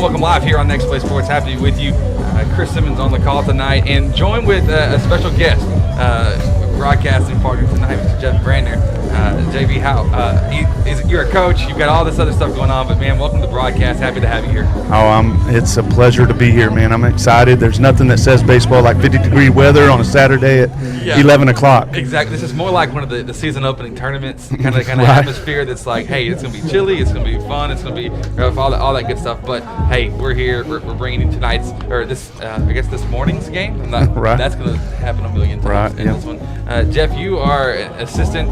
welcome live here on Next Play Sports. Happy to be with you. Chris Simmons on the call tonight, and joined with a special guest, broadcasting partner tonight, Mr. Jeff Brandner. JB, you're a coach. You've got all this other stuff going on, but man, welcome to the broadcast. Happy to have you here. It's a pleasure to be here, man. I'm excited. There's nothing that says baseball like 50-degree weather on a Saturday at 11 o'clock. Exactly. This is more like one of the season opening tournaments, kind of atmosphere that's like, hey, it's going to be chilly, it's going to be fun, it's going to be all that good stuff. But hey, we're here. We're bringing you this morning's game. Right. That's going to happen a million times in this one. Jeff, you are an assistant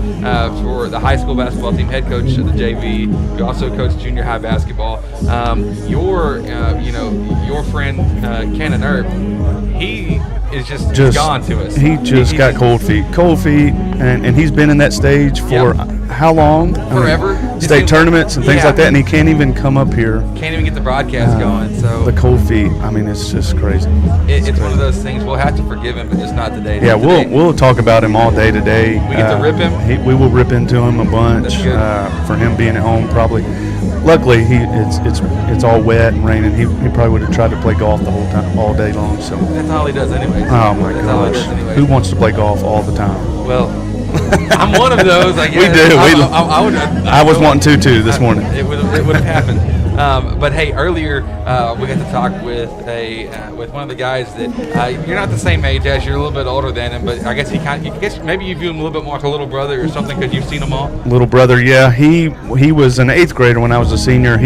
for the high school basketball team, head coach of the JV. You also coach junior high basketball. Your friend Cannon Earp, he is just gone to us. He just got cold feet, and he's been in that stage for how long? Forever. State tournaments and things like that, and he can't even come up here. Can't even get the broadcast going. So the cold feet. I mean, it's just crazy. It's one of those things. We'll have to forgive him, but just not today. Yeah, we'll talk about him all day today. We get to rip him. We will rip into him a bunch for him being at home probably. Luckily, it's all wet and raining. He probably would have tried to play golf the whole time, all day long. So that's all he does anyway. Oh my gosh! Who wants to play golf all the time? Well, I'm one of those. I guess. We do. I was wanting to this morning. It would have happened. But hey, earlier we got to talk with one of the guys that you're not the same age as. You're a little bit older than him, but I guess maybe you view him a little bit more like a little brother or something because you've seen them all. Little brother, yeah. He was an 8th grader when I was a senior.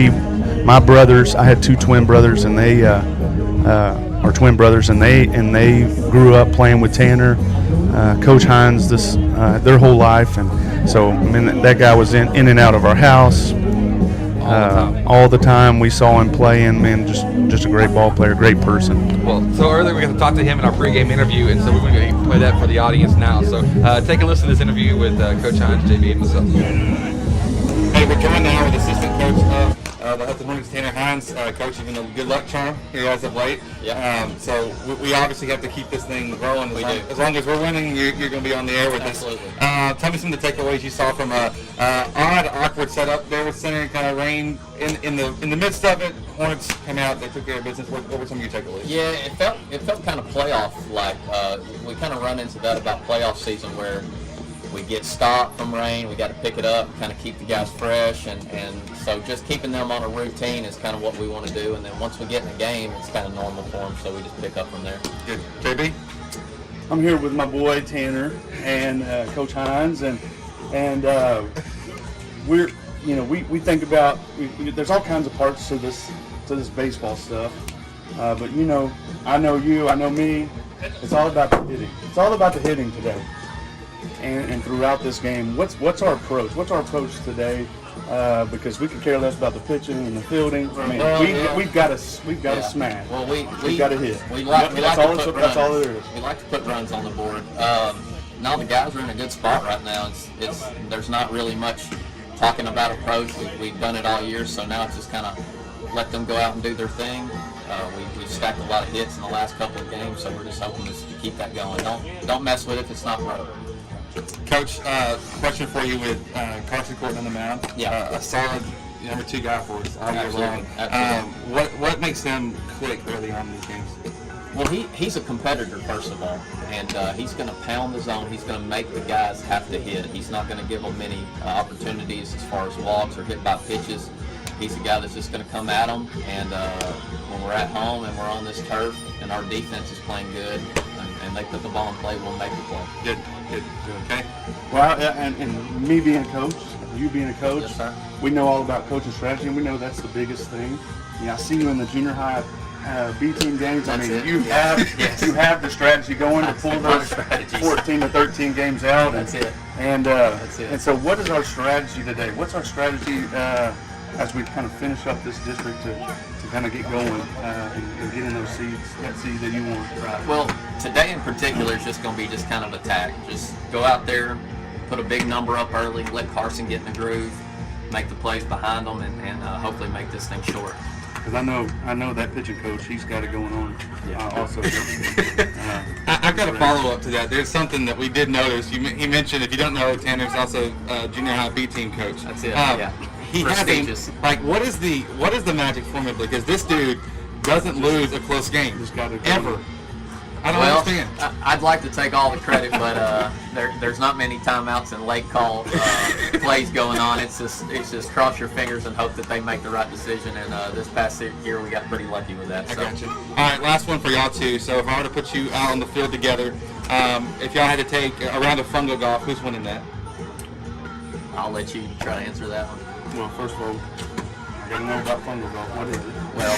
My brothers, I had 2 twin brothers, and they are twin brothers, and they grew up playing with Tanner, Coach Hines, their whole life, and so I mean that guy was in and out of our house. All the time we saw him playing, man, just a great ball player, great person. Well, so earlier we got to talk to him in our pregame interview, and so we're going to play that for the audience now. So take a listen to this interview with Coach Hines, JB, and myself. Hey, we're joined now with assistant coach of the Hudson Hornets, Tanner Hines. Coach, even a good luck charm here as of late. Yeah. So we obviously have to keep this thing rolling. As long as we're winning, you're going to be on the air with us. Tell me some of the takeaways you saw from odd, awkward setup there with center, kind of rain in the midst of it. Hornets came out, they took care of business. What were some of your takeaways? Yeah, it felt kind of playoff like. We kind of run into that about playoff season where we get stopped from rain, we got to pick it up, kind of keep the guys fresh, and so just keeping them on a routine is kind of what we want to do, and then once we get in the game, it's kind of normal for them, so we just pick up from there. Good. JB? I'm here with my boy Tanner and Coach Hines, and we think about there's all kinds of parts to this baseball stuff, but I know you, I know me. It's all about the hitting. It's all about the hitting today. And throughout this game, what's our approach? What's our approach today? Because we could care less about the pitching and the fielding. I mean, we've got to smash. Well, we've got to hit. That's all it is. We like to put runs on the board. Now the guys are in a good spot right now. There's not really much talking about approach. We've done it all year, so now it's just kind of let them go out and do their thing. We've stacked a lot of hits in the last couple of games, so we're just hoping to keep that going. Don't mess with it if it's not broke. Coach, question for you with Carson Court on the mound. Yeah. A solid number 2 guy for us all year long. Absolutely. What makes him click early on in these games? Well, he's a competitor, first of all, and he's going to pound the zone. He's going to make the guys have to hit. He's not going to give them many opportunities as far as walks or hit by pitches. He's a guy that's just going to come at them, and when we're at home and we're on this turf and our defense is playing good and they put the ball in play, we'll make the play. Good. Okay. Well, and me being a coach, you being a coach, yes, sir. We know all about coaching strategy, and we know that's the biggest thing. I see you in the junior high B team games. That's you have the strategy going to pull those 14 to 13 games out. That's it. And that's it. And so, what is our strategy today? What's our strategy as we kind of finish up this district to kind of get going and get in those seeds that you want? Right. Well, today in particular is just going to be just kind of attack. Just go out there, put a big number up early, let Carson get in the groove, make the plays behind them, and hopefully make this thing short. Because I know that pitching coach, he's got it going on. Also, I've got a follow up to that. There's something that we did notice. He mentioned, if you don't know, Tanner's also junior high B team coach. That's it. he prestigious. hasn't. Like, what is the magic formula? Because this dude doesn't lose a close game ever. I don't understand. I'd like to take all the credit, but there's not many timeouts and late call plays going on. It's just cross your fingers and hope that they make the right decision. And this past year, we got pretty lucky with that. So. I got you. All right, last one for y'all too. So if I were to put you out on the field together, if y'all had to take a round of fungo golf, who's winning that? I'll let you try to answer that one. Well, first of all, I gotta know about fungal golf. What is it? Well,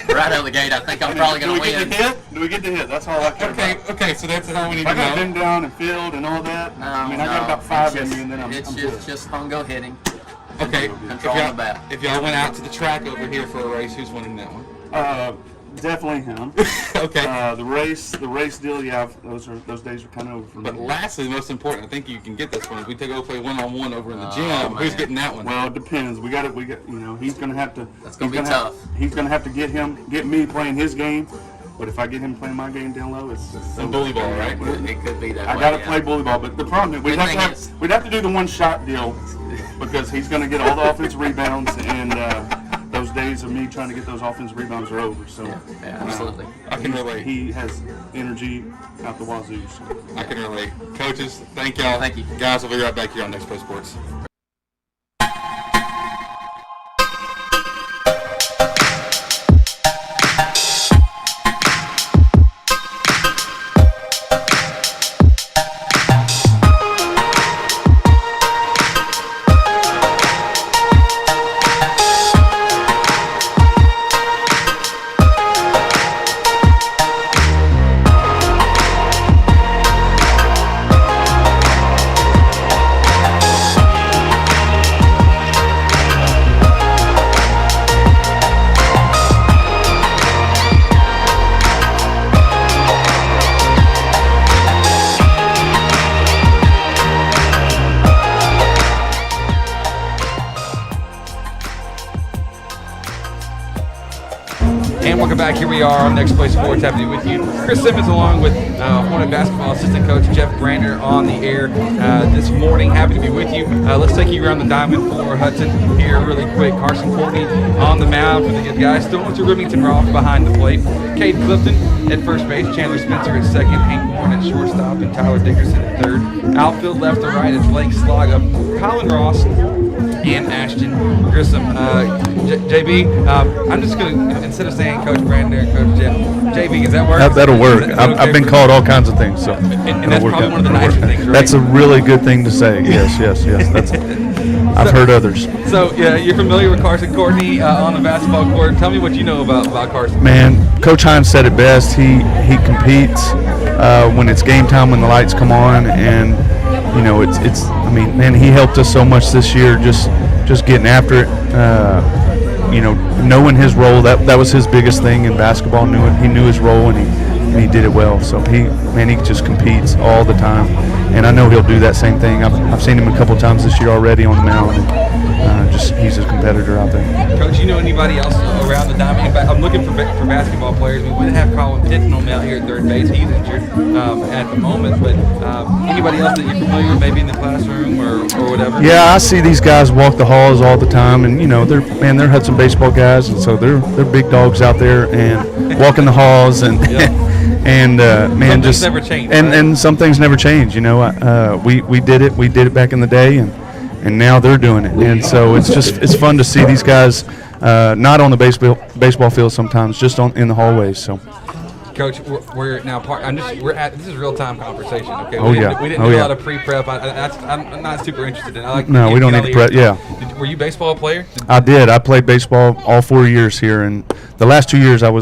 right out of the gate, I think I'm probably going to win. Do we get to hit? That's all I care about. Okay, so that's how we need to I got know. been down and field and all that. No, I got about 5 in me, and then I'm It's good. just fungo hitting. Okay, Controlling the bat. if y'all went out to the track over here for a race, who's winning that one? Definitely him. Okay. The race deal, yeah, those days are kind of over for me. But lastly, the most important, I think you can get this one. If we go play one-on-one over in the gym, man. who's getting that one? Well, it depends. We got, he's gonna have to. That's gonna be tough. He's gonna have to get me playing his game. But if I get him playing my game down low, it's Some bully ball, right? It could be that I way. gotta play bully ball. But the problem is we'd have to do the one-shot deal because he's gonna get all the offensive rebounds, and those days of me trying to get those offensive rebounds are over. So Yeah, absolutely. I can relate. He has energy out the wazoo. So. I can relate. Coaches, thank y'all. Thank you. Guys, we'll be right back here on Next Play Sports. And welcome back. Here we are on Next Play Sports. Happy to be with you. Chris Simmons along with Hornet basketball assistant coach Jeff Brander on the air this morning. Happy to be with you. Let's take you around the diamond for Hudson here really quick. Carson Courtney on the mound for the good guys. Stonewall Remington Roth behind the plate. Cade Clifton at first base. Chandler Spencer at second. Hank Warren at shortstop. And Tyler Dickerson at third. Outfield left to right is Blake Slaga, Colin Ross, and Ashton Grissom. JB, I'm just going to, instead of saying Coach Brander and Coach Jeff, JB, does that work? That'll work. Is that okay I've been called all kinds of things, so and that's probably one of the nicer things, right? That's a really good thing to say. Yes. I've heard others. So, yeah, you're familiar with Carson Courtney on the basketball court. Tell me what you know about Carson. Man, Coach Hines said it best. He competes when it's game time, when the lights come on, and it's. I mean, man, he helped us so much this year. Just getting after it. Knowing his role, that was his biggest thing in basketball. He knew his role, and he did it well. So he just competes all the time, and I know he'll do that same thing. I've seen him a couple times this year already on the mound, and he's a competitor out there. Coach, you know anybody else around the diamond? I'm looking for basketball players. We would have Colin Pitton on out here at third base. He's injured at the moment, but anybody else that you're familiar with, maybe in the classroom or whatever? Yeah, I see these guys walk the halls all the time, and they're Hudson baseball guys, and so they're big dogs out there and walking the halls and. Yep. And man, some things never change, and some things never change. We did it back in the day, and now they're doing it. And so it's fun to see these guys not on the baseball field sometimes, just in the hallways. So. Coach, we're now this is real time conversation. Okay. We didn't do a lot of pre-prep. I'm not super interested in. We don't need to prep. Yeah. Were you a baseball player? I did. I played baseball all 4 years here, and the last 2 years I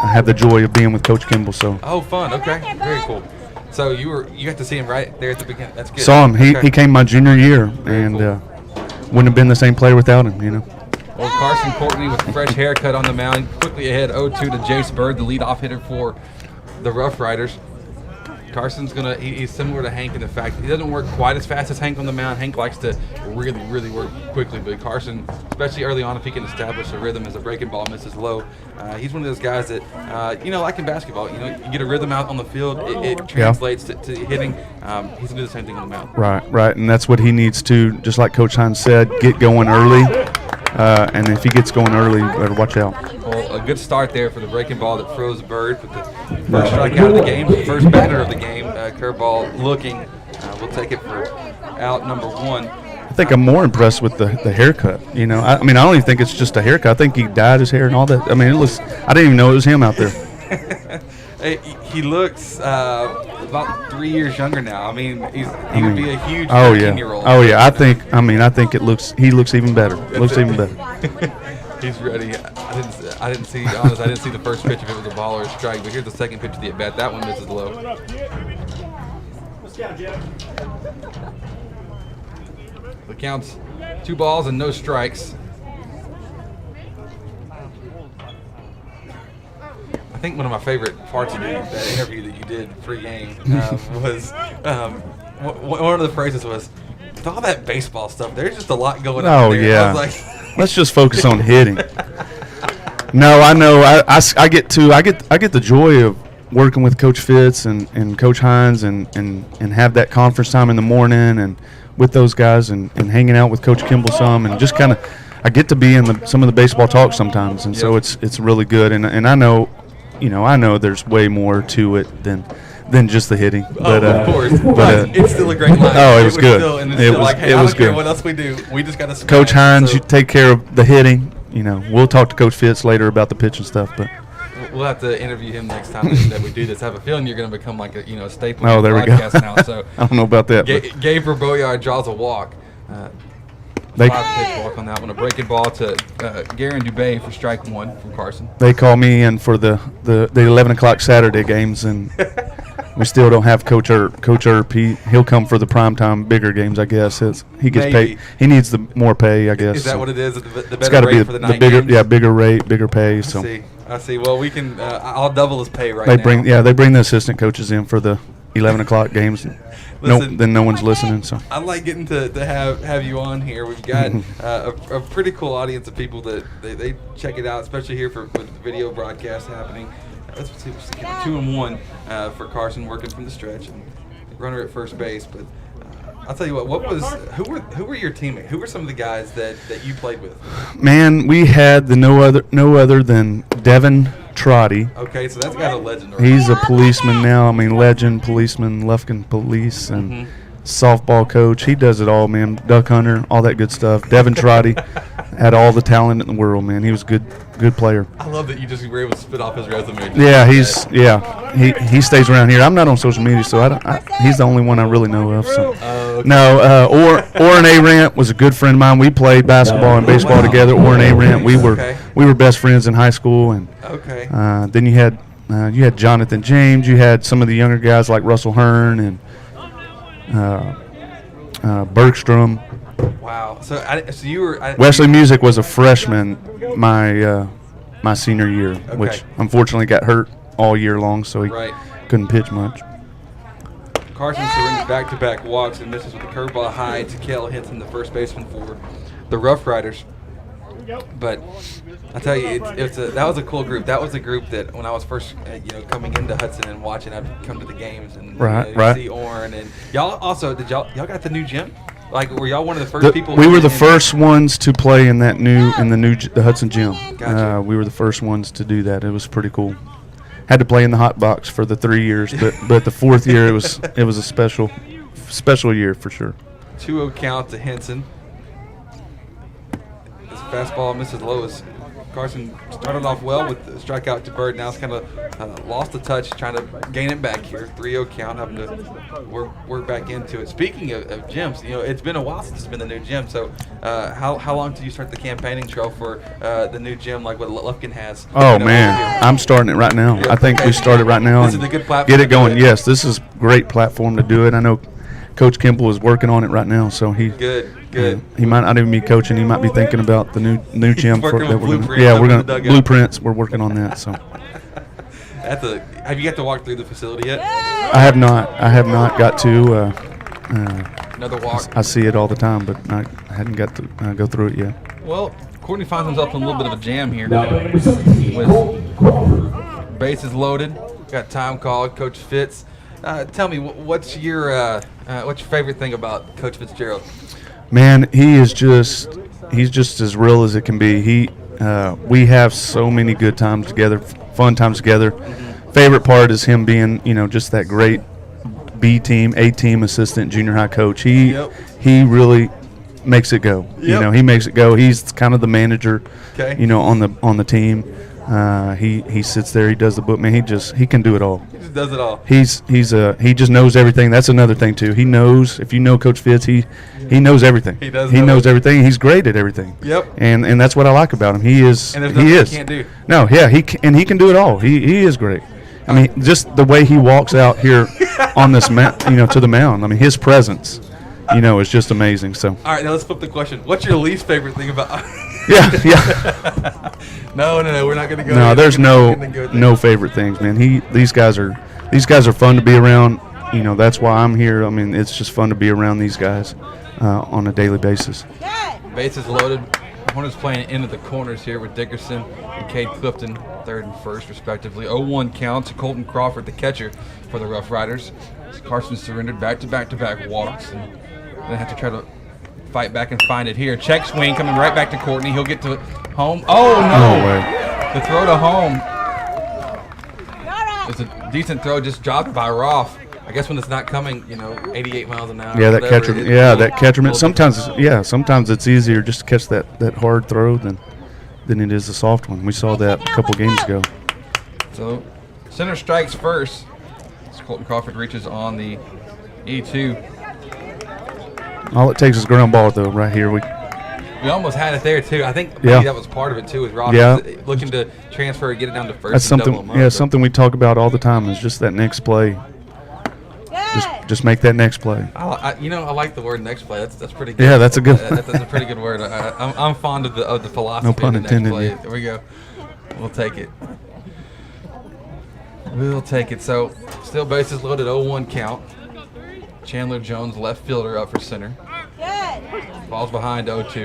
had the joy of being with Coach Kimball. So. Oh, fun. Okay. Very cool. So you got to see him right there at the beginning. That's good. Saw him. He came my junior year, and wouldn't have been the same player without him. Well, Carson Courtney with a fresh haircut on the mound, quickly ahead 0-2 to Jace Bird, the leadoff hitter for the Rough Riders. Carson's he's similar to Hank in the fact that he doesn't work quite as fast as Hank on the mound. Hank likes to really, really work quickly, but Carson, especially early on, if he can establish a rhythm as a breaking ball misses low, he's one of those guys that, like in basketball, you get a rhythm out on the field, it translates to hitting. He's going to do the same thing on the mound. Right, and that's what he needs to, just like Coach Hines said, get going early and if he gets going early, better watch out. Well, a good start there for the breaking ball that froze Bird with the first strikeout of the game, the first batter of the game. Curveball looking. We'll take it for out number 1. I think I'm more impressed with the haircut. You know, I mean, I don't even think it's just a haircut. I think he dyed his hair and all that. I mean, I didn't even know it was him out there. He looks about 3 years younger now. I mean, he would be a huge 13-year-old. Oh yeah. I think he looks even better. Even better. He's ready. I didn't see the first pitch if it was a ball or a strike, but here's the second pitch of the at bat. That one misses low. The count's 2 balls and no strikes. I think one of my favorite parts of that interview that you did pre-game was one of the phrases was, with all that baseball stuff, there's just a lot going on. Oh there. yeah. I was like, let's just focus on hitting. No, I know. I get the joy of working with Coach Fitz and Coach Hines and have that conference time in the morning and with those guys and hanging out with Coach Kimball some and just kind of I get to be in some of the baseball talk sometimes, and so it's really good. And I know. I know there's way more to it than just the hitting. But, of course. But it's still a great line. Oh, it was good. It was good. What else we do? We just got to. Coach Hines, you take care of the hitting. We'll talk to Coach Fitz later about the pitch and stuff. But we'll have to interview him next time that we do this. I have a feeling you're going to become like a staple of the podcast now. So I don't know about that. Gabe Boyard draws a walk. 5-pitch walk on that one. A breaking ball to Garen Dubé for strike 1 from Carson. They call me in for the 11 o'clock Saturday games, and we still don't have Coach Earp. Coach Earp, he'll come for the primetime bigger games, I guess. He gets paid. He needs the more pay, I guess. Is that what it is? The it's got to be the bigger, games? Bigger rate, bigger pay. So I see. Well, we can. I'll double his pay now. They bring the assistant coaches in for the 11 o'clock games. Listen, then no one's listening. So I like getting to have you on here. We've got a pretty cool audience of people that they check it out, especially here with the video broadcast happening. Let's see, 2-1 for Carson working from the stretch and runner at first base. But I'll tell you who were your teammates? Who were some of the guys that you played with? Man, we had no other than Devin Trotty. Okay, so that's got a legend. Right? He's a policeman now. I mean, legend, policeman, Lufkin Police, and softball coach. He does it all, man. Duck hunter, all that good stuff. Devin Trotty had all the talent in the world, man. He was a good player. I love that you just were able to spit off his resume. He stays around here. I'm not on social media, so he's the only one I really know of. So. Okay. No, Orrin Arant was a good friend of mine. We played basketball and baseball together. Orrin Arant, we were best friends in hie school, and then you had Jonathan James. You had some of the younger guys like Russell Hearn and Bergstrom. Wow. So you were Wesley Music was a freshman my senior year, which unfortunately got hurt all year long, so he couldn't pitch much. Carson surrenders back-to-back walks and misses with a curveball high to Cale Hinton, the first baseman for the Rough Riders. But I tell you, that was a cool group. That was a group that when I was first coming into Hudson and watching, I'd come to the games and see Orrin and y'all. Also, y'all got the new gym? Like, were y'all one of the first people? We were the first ones to play in the Hudson gym. Gotcha. We were the first ones to do that. It was pretty cool. Had to play in the hot box for the 3 years, but the fourth year it was a special year for sure. 2-0 count to Henson. This fastball misses low as Carson started off well with the strikeout to Bird. Now it's kind of lost the touch, trying to gain it back here. 3-0 count, having to work back into it. Speaking of gyms, it's been a while since it's been the new gym. So how long do you start the campaigning trail for the new gym like what Lufkin has? Oh, man, I'm starting it right now. I think we start it right now. This is a good platform. Get it going. Yes, this is a great platform to do it. I know Coach Kimball is working on it right now, so he good. He might not even be coaching. He might be thinking about the new gym. We're gonna blueprints. We're working on that. So. Have you got to walk through the facility yet? I have not. Got to. Another walk. I see it all the time, but I hadn't got to go through it yet. Well, Courtney finds himself in a little bit of a jam here with bases loaded. Got time called. Coach Fitz. Tell me, what's your favorite thing about Coach Fitzgerald? Man, he is just he's just as real as it can be. We have so many good times together, fun times together. Favorite part is him being, just that great B team, A team assistant, junior high coach. He really makes it go. He makes it go. He's kind of the manager, on the team. He sits there. He does the book. Man, he can do it all. He just does it all. He just knows everything. That's another thing too. He knows. If you know Coach Fitz, he knows everything. He does. He knows everything. He's great at everything. Yep. And that's what I like about him. He is. And there's nothing he can't do. No, yeah, he can do it all. He is great. I mean, just the way he walks out here on this to the mound. I mean, his presence, is just amazing. So. All right, now let's flip the question. What's your least favorite thing about? Yeah. No, we're not going to go. No, there's no favorite things, man. These guys are fun to be around. That's why I'm here. I mean, it's just fun to be around these guys on a daily basis. Bases loaded. Hornets playing into the corners here with Dickerson and Cade Clifton, third and first, respectively. 0-1 count to Colton Crawford, the catcher for the Rough Riders. Carson surrendered back-to-back walks, and they have to try to fight back and find it here. Check swing coming right back to Courtney. He'll get to home. Oh, no. No way. The throw to home. It's a decent throw, just dropped by Roth. I guess when it's not coming, 88 miles an hour. Yeah, that catcher. Yeah, that catcher. Sometimes it's easier just to catch that hard throw than it is a soft one. We saw that a couple games ago. So, center strikes first. As Colton Crawford reaches on the E2. All it takes is ground ball, though, right here. We almost had it there, too. I think maybe that was part of it, too, with Roth looking to transfer and get it down to first. That's something we talk about all the time is just that next play. Just make that next play. I like the word next play. That's pretty good. Yeah, that's a good. That's a pretty good word. I'm fond of the philosophy. No pun of the intended. next play. There we go. We'll take it. We'll take it. So, still bases loaded, 0-1 count. Chandler Jones, left fielder, up for center. Falls behind 0-2.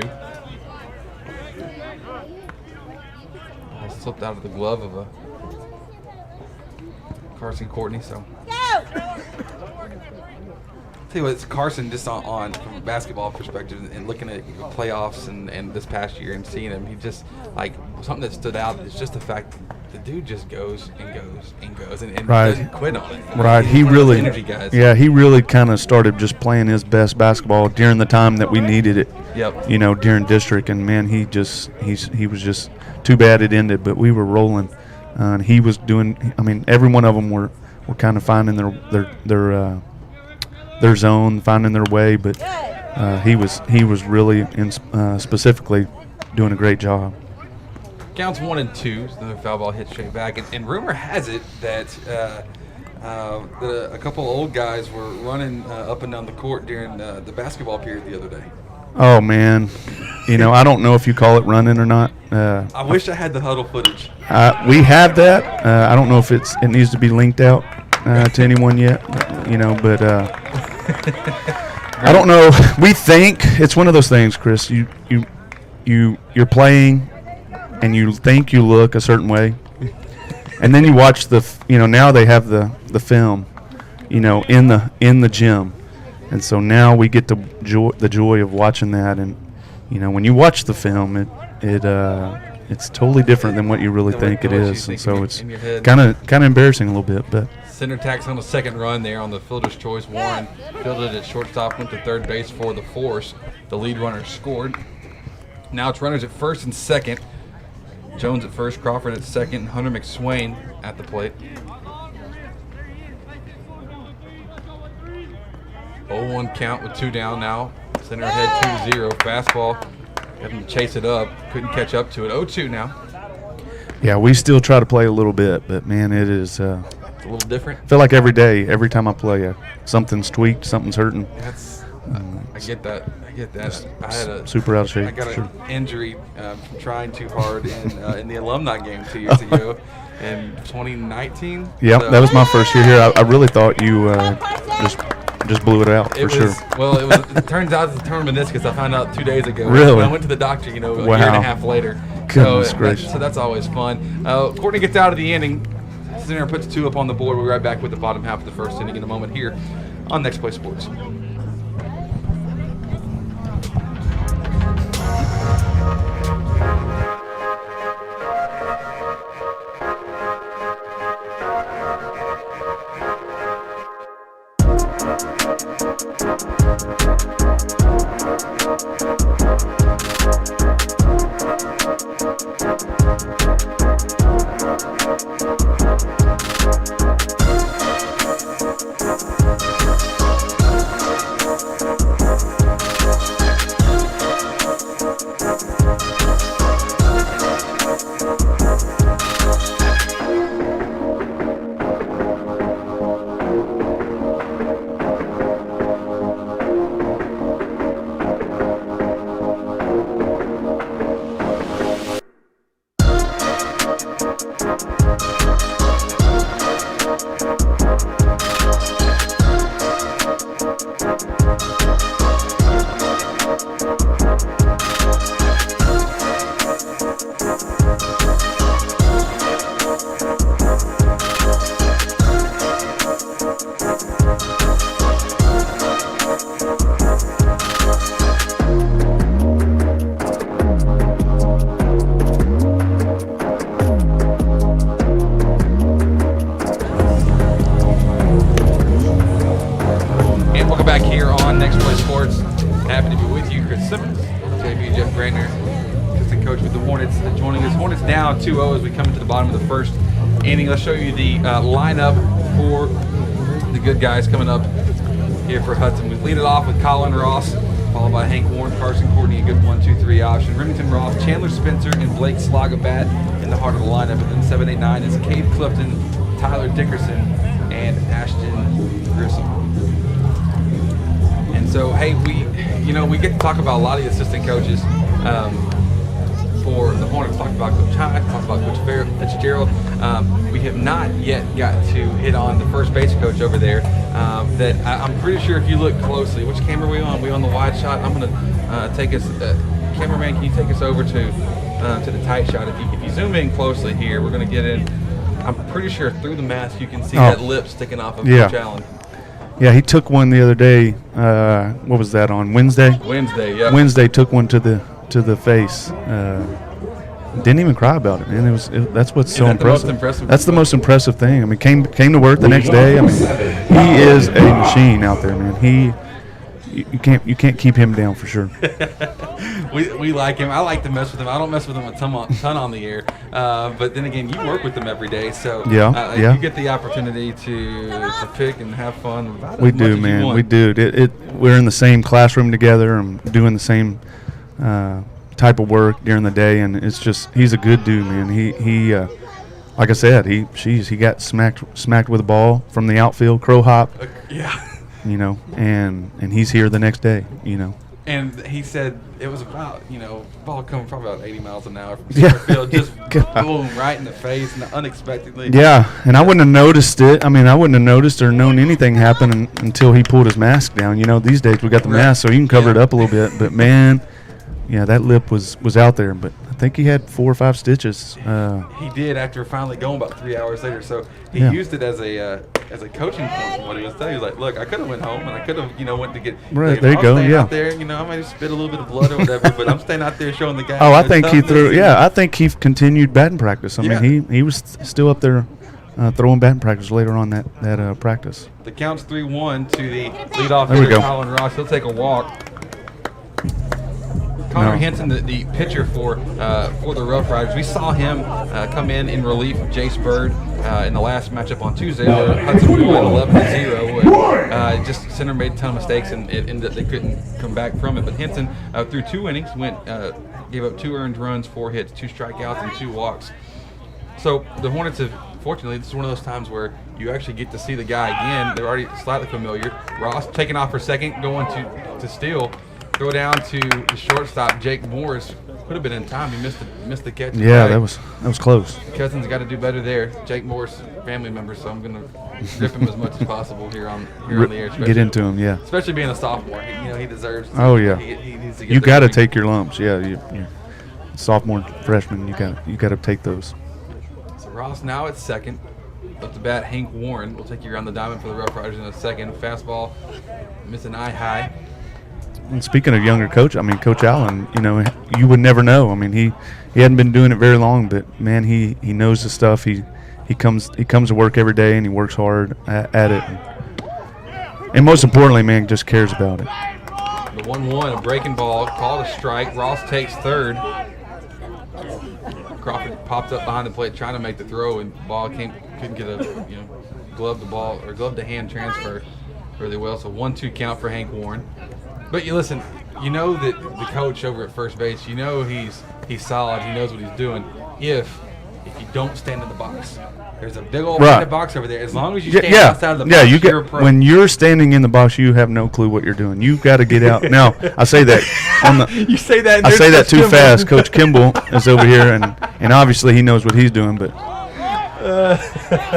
Slipped out of the glove of a Carson Courtney. So. Tell you what, it's Carson just on from a basketball perspective and looking at playoffs and this past year and seeing him, he just something that stood out is just the fact that the dude just goes and goes and goes and doesn't quit on it. Right, He's one of those energy guys. Yeah, he really kind of started just playing his best basketball during the time that we needed it. Yep. During district, and man, he was just too bad it ended, but we were rolling, and he was doing. I mean, every one of them were kind of finding their zone, finding their way, but he was really specifically doing a great job. Counts 1 and 2. So another foul ball hit straight back, and rumor has it that a couple old guys were running up and down the court during the basketball period the other day. Oh man, I don't know if you call it running or not. I wish I had the huddle footage. We have that. I don't know if it needs to be linked out to anyone yet. But I don't know. We think it's one of those things, Chris. You're playing, and you think you look a certain way, and then you watch now they have the film, in the gym, and so now we get the joy of watching that, and when you watch the film, it's totally different than what you really think it is, and so it's kind of embarrassing a little bit, but. Center tacks on the second run there on the fielder's choice. Warren fielded at shortstop, went to third base for the force. The lead runner scored. Now it's runners at first and second. Jones at first, Crawford at second, and Hunter McSwain at the plate. 0-1 count with 2 down now. Center ahead 2-0. Fastball. Got him to chase it up. Couldn't catch up to it. 0-2 now. Yeah, we still try to play a little bit, but man, it is. A little different. I feel like every day, every time I play, something's tweaked, something's hurting. I get that. I had a super out of shape. I got an injury from trying too hard in the alumni game 2 years ago in 2019. Yeah, that was my first year here. I really thought you just blew it out for sure. Well, it turns out it's a torn meniscus. I found out 2 days ago. Really? When I went to the doctor, a year and a half later. Goodness gracious. So that's always fun. Courtney gets out of the inning. Center puts 2 up on the board. We'll be right back with the bottom half of the first inning in a moment here on Next Play Sports. JB Jeff Grainer, assistant coach with the Hornets, joining us. Hornets down 2-0 as we come into the bottom of the first inning. Let's show you the lineup for the good guys coming up here for Hudson. We lead it off with Colin Ross, followed by Hank Warren, Carson Courtney, a good 1-2-3 option. Remington Ross, Chandler Spencer, and Blake Slagabat in the heart of the lineup. And then 7-8-9 is Cade Clifton, Tyler Dickerson, and Ashton Grissom. And so, hey, we get to talk about a lot of the assistant coaches for the Hornets. Talked about Coach Hyde, talked about Coach Fitzgerald. We have not yet got to hit on the first base coach over there. That I'm pretty sure if you look closely, which camera are we on? We on the wide shot? I'm gonna take us. Cameraman, can you take us over to the tight shot? If you zoom in closely here, we're gonna get in. I'm pretty sure through the mask you can see that lip sticking off of Coach Allen. Yeah, he took one the other day. What was that, on Wednesday? Wednesday, yeah. Wednesday, took one to the face. Didn't even cry about it, man. That's what's so impressive. That's the most impressive thing. I mean, came to work the next day. I mean, he is a machine out there, man. You can't keep him down for sure. We like him. I like to mess with him. I don't mess with him a ton on the air. But then again, you work with him every day, so you get the opportunity to pick and have fun. About we do, man. We do. We're in the same classroom together and doing the same type of work during the day, and he's a good dude, man. He like I said, he got smacked with a ball from the outfield, crow hop. And he's here the next day, And he said it was about, ball coming probably about 80 miles an hour from center field, just boom, right in the face, and unexpectedly. Yeah, and I wouldn't have noticed it. I mean, I wouldn't have noticed or known anything happened until he pulled his mask down. These days we got the mask, so you can cover it up a little bit. But, man, that lip was out there. But I think he had 4 or 5 stitches. He did after finally going about 3 hours later. So he used it as a coaching point from what he was telling. He was like, look, I could have went home and I could have, went to get. Right, there you go, out there, I might have spit a little bit of blood or whatever, but I'm staying out there showing the guy. Oh, I think he threw. Yeah, I think he continued batting practice. I mean, he was still up there throwing batting practice later on that practice. The count's 3-1 to the leadoff hitter, Colin Ross. He'll take a walk. Connor Henson, the pitcher for the Rough Riders. We saw him come in relief of Jace Bird in the last matchup on Tuesday. Where Hudson won 11-0. Just center made a ton of mistakes, and it ended up they couldn't come back from it. But Henson, through 2 innings, gave up 2 earned runs, 4 hits, 2 strikeouts, and 2 walks. So the Hornets have, fortunately, this is one of those times where you actually get to see the guy again. They're already slightly familiar. Ross taking off for second, going to steal. Throw down to the shortstop, Jake Morris. Could have been in time. He missed the catch. Yeah, that was close. Cousins got to do better there. Jake Morris, family member, so I'm going to rip him as much as possible here on the air. Get into him, yeah. Especially being a sophomore, he deserves. Oh yeah. He needs to get. You got to take your lumps, yeah. Sophomore, freshman, you got to take those. So Ross now at second. Up to bat, Hank Warren will take you around the diamond for the Rough Riders in a second. Fastball, missing eye high. And speaking of younger coach, I mean, Coach Allen, you would never know. I mean, he hadn't been doing it very long, but man, he knows the stuff. He comes to work every day and he works hard at it. And most importantly, man, just cares about it. The 1-1, a breaking ball, called a strike. Ross takes third. Crawford popped up behind the plate trying to make the throw, and the ball couldn't get a glove to hand transfer really well. So 1-2 count for Hank Warren. But you listen, that the coach over at first base, he's solid. He knows what he's doing. If you don't stand in the box, there's a big old box over there. As long as you stand outside of the box, you're a pro. When you're standing in the box, you have no clue what you're doing. You've got to get out. Now, I say that. You say that. I say that too fast. Coach Kimball is over here, and obviously he knows what he's doing, but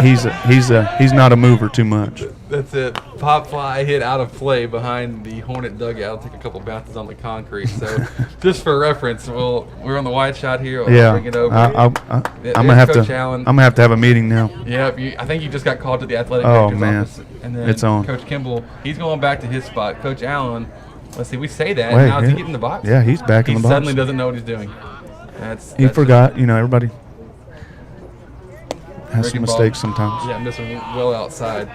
he's not a mover too much. That's it. Pop fly hit out of play behind the Hornet dugout. Take a couple bounces on the concrete. So, just for reference, we're on the wide shot here. We'll bring it over. I'm gonna have to have a meeting now. Yep. I think you just got called to the athletic director's office. And then it's on. Coach Kimball, he's going back to his spot. Coach Allen, let's see, we say that. Wait, now is he getting in the box? Yeah, he's back in the box. He suddenly doesn't know what he's doing. He forgot. Everybody has some mistakes sometimes. Yeah, missing well outside.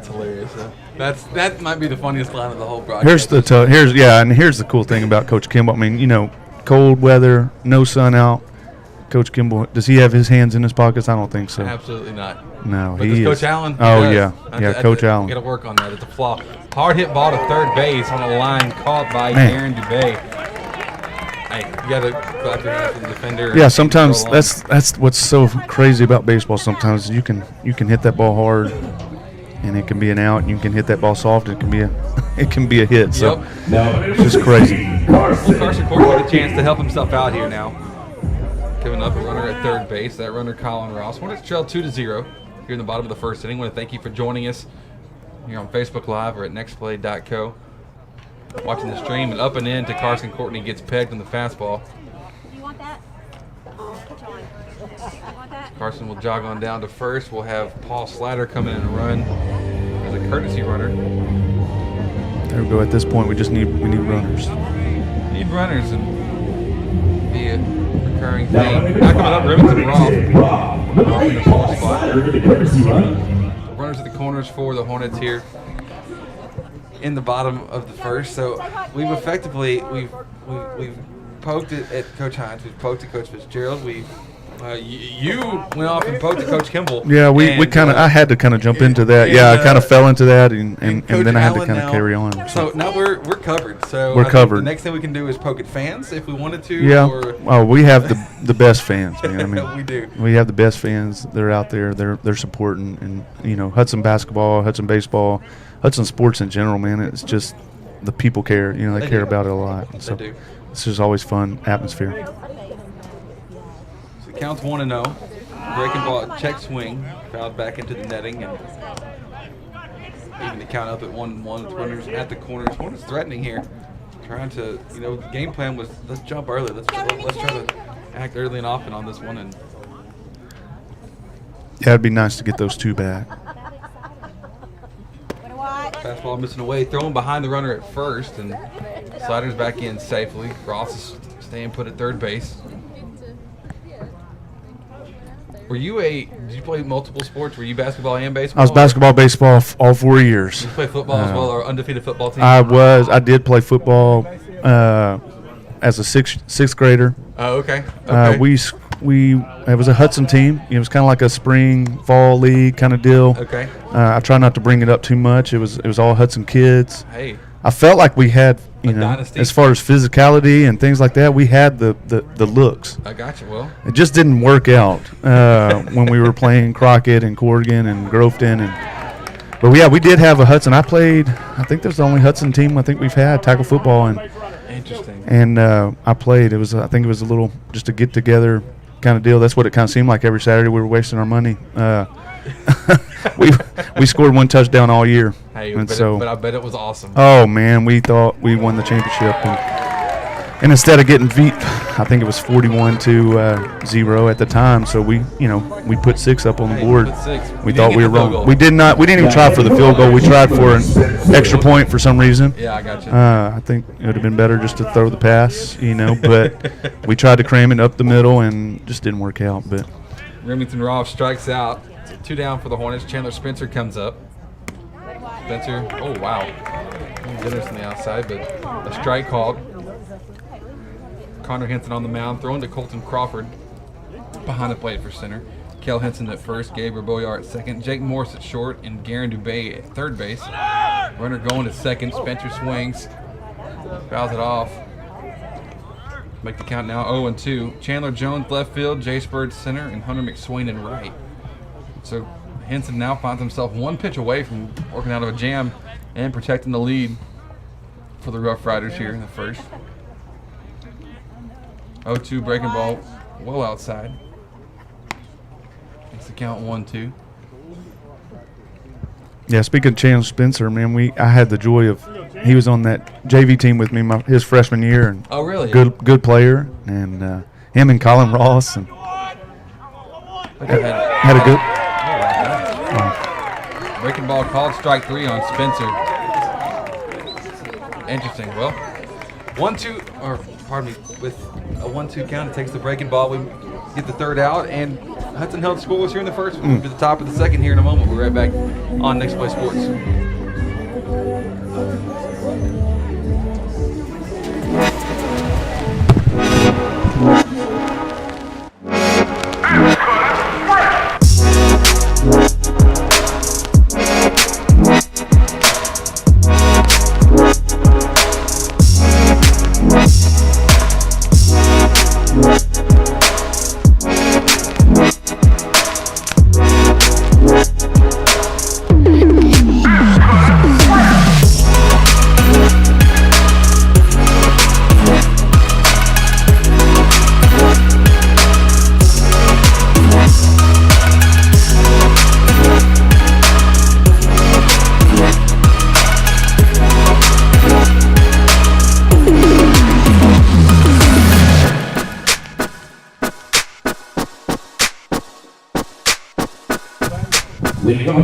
That's hilarious. That might be the funniest line of the whole broadcast. Here's the cool thing about Coach Kimball. I mean, cold weather, no sun out. Coach Kimball, does he have his hands in his pockets? I don't think so. Absolutely not. No, but he is. Coach Allen? Oh, yeah. Coach Allen. Got to work on that. It's a flaw. Hard hit ball to third base on a line caught by Aaron Dubé. Hey, you got to clap your hands for the defender. Yeah, sometimes that's what's so crazy about baseball. Sometimes you can hit that ball hard, and it can be an out. And you can hit that ball soft, and it can be a hit. So it's just crazy. Carson Court got a chance to help himself out here now. Giving up a runner at third base. That runner, Colin Ross. Hornets trail 2-0 here in the bottom of the first inning. I want to thank you for joining us here on Facebook Live or at nextplay.co. Watching the stream, and up and in to Carson Courtney gets pegged on the fastball. You want that? You want that? Carson will jog on down to first. We'll have Paul Slider come in and run as a courtesy runner. There we go. At this point, we need runners. Need runners and be a recurring thing. Now coming up, Remington Roth. Roth in the fourth spot. Runners at the corners for the Hornets here in the bottom of the first. So we've effectively we've poked it at Coach Hines. We've poked at Coach Fitzgerald. You went off and poked at Coach Kimball. Yeah, I had to kind of jump into that. Yeah, I kind of fell into that, and then I had to kind of carry on. So now we're covered. So we're covered. The next thing we can do is poke at fans if we wanted to. Yeah. We have the best fans, man. I mean, we do. We have the best fans. They're out there. They're supporting, and Hudson basketball, Hudson baseball, Hudson sports in general, man. It's just the people care. They care about it a lot. And so they do. This is always fun atmosphere. So it counts 1-0. Breaking ball, check swing, fouled back into the netting, and even the count up at 1-1 with runners at the corners. Hornets threatening here, trying to, the game plan was let's jump early. Let's try to act early and often on this one. And yeah, it'd be nice to get those two back. Fastball missing away, throwing behind the runner at first, and Sliders back in safely. Ross is staying put at third base. Did you play multiple sports? Were you basketball and baseball? I was basketball, baseball all 4 years. Did you play football as well, or undefeated football team? I did play football as a sixth grader. Oh, okay. It was a Hudson team. It was kind of like a spring, fall league kind of deal. Okay. I try not to bring it up too much. It was all Hudson kids. Hey. I felt like we had, dynasty. as far as physicality and things like that, we had the looks. I got you. Well, it just didn't work out when we were playing Crockett and Corrigan and Groveton but yeah, we did have a Hudson. I think that's the only Hudson team I think we've had tackle football and. Interesting. And I played. I think it was a little just a get together kind of deal. That's what it kind of seemed like every Saturday. We were wasting our money. We scored one touchdown all year. Hey, but I bet it was awesome. Oh man, we thought we won the championship, and instead of getting beat, I think it was 41-0 at the time. So we put 6 up on the board. We thought we were wrong. We didn't even try for the field goal. We tried for an extra point for some reason. Yeah, I got you. I think it would have been better just to throw the pass, but we tried to cram it up the middle and just didn't work out. But Remington Roth strikes out. 2 down for the Hornets. Chandler Spencer comes up. Spencer, oh wow. Generous on the outside, but a strike called. Connor Henson on the mound, throwing to Colton Crawford behind the plate for center. Kel Henson at first, Gabriel Boyar at second, Jake Morris at short, and Garen Dubé at third base. Runner going to second. Spencer swings, fouls it off. Make the count now 0-2. Chandler Jones left field, Jace Bird center, and Hunter McSwain in right. So Henson now finds himself one pitch away from working out of a jam and protecting the lead for the Rough Riders here in the first. 0-2 breaking ball, well outside. It's the count 1-2. Yeah, speaking of Chandler Spencer, man, I had the joy of he was on that JV team with me his freshman year. And oh, really? Good player, and him and Colin Ross and had a good. Breaking ball called, strike 3 on Spencer. Interesting. Well, with a 1-2 count, it takes the breaking ball. We get the third out, and Hudson held scoreless here in the first. We'll be at the top of the second here in a moment. We're right back on Next Play Sports.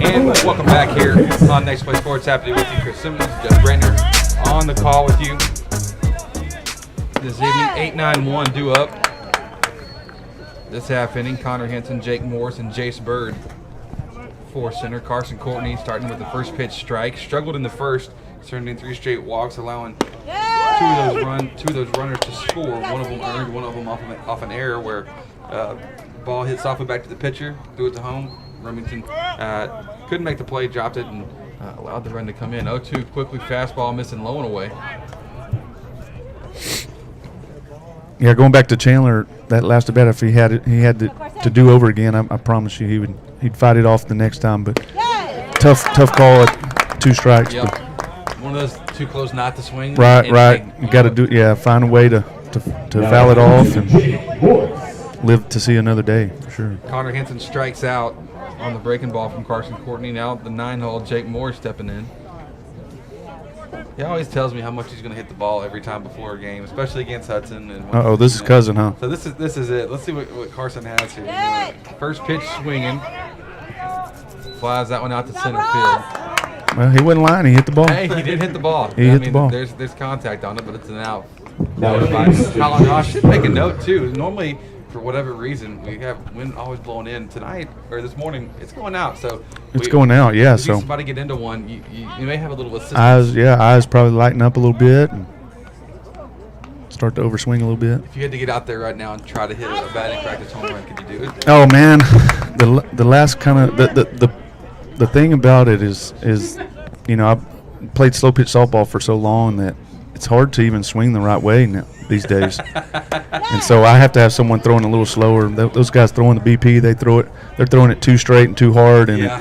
And welcome back here on Next Play Sports. Happy to be with you, Chris Simmons, Jeff Brandner on the call with you this evening. 8-9-1 due up this half inning. Connor Henson, Jake Morris, and Jace Bird for center. Carson Courtney starting with the first pitch strike. Struggled in the first, turned in 3 straight walks, allowing two of those runners to score. One of them earned, one of them off an error where ball hit softly back to the pitcher, threw it to home. Remington couldn't make the play, dropped it, and allowed the run to come in. 0-2 quickly, fastball missing low and away. Yeah, going back to Chandler, that last at bat, if he had to do over again, I promise you he'd fight it off the next time. But tough call at 2 strikes. Yep. One of those too close not to swing. Right. You got to do find a way to foul it off and live to see another day for sure. Connor Henson strikes out on the breaking ball from Carson Courtney. Now the 9-hole Jake Moore stepping in. He always tells me how much he's going to hit the ball every time before a game, especially against Hudson. And this is cousin, huh? So this is it. Let's see what Carson has here. First pitch swinging, flies that one out to center field. Well, he wasn't lying. He hit the ball. Hey, he did hit the ball. He hit the ball. There's contact on it, but it's an out. Colin Ross should make a note too. Normally, for whatever reason, we have wind always blowing in. Tonight or this morning, it's going out. So it's going out, yeah. If so somebody get into one, you may have a little assistance. Eyes probably lighten up a little bit and start to overswing a little bit. If you had to get out there right now and try to hit a batting practice home run, could you do it? Oh man, the last kind of the thing about it is I've played slow pitch softball for so long that it's hard to even swing the right way now, these days. And so I have to have someone throwing a little slower. Those guys throwing the BP, they're throwing it too straight and too hard, and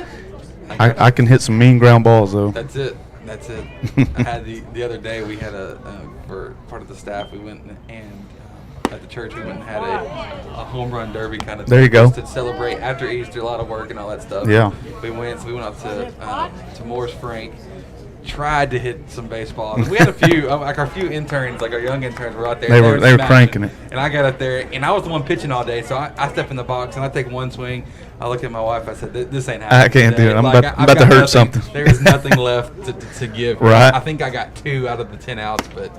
I can hit some mean ground balls though. That's it. I had the other day we had for part of the staff we went and at the church we went and had a home run derby kind of thing. There you go. To celebrate after Easter, a lot of work and all that stuff. Yeah. We went up to Morris Frank. Tried to hit some baseball. We had a few, our few interns, like our young interns, were out there. They were cranking it. And I got up there, and I was the one pitching all day. So I step in the box and I take one swing. I look at my wife. I said, "This ain't happening. I can't today. do it. I'm Like, about to hurt something." There is nothing left to give. Right. I think I got 2 out of the 10 outs, but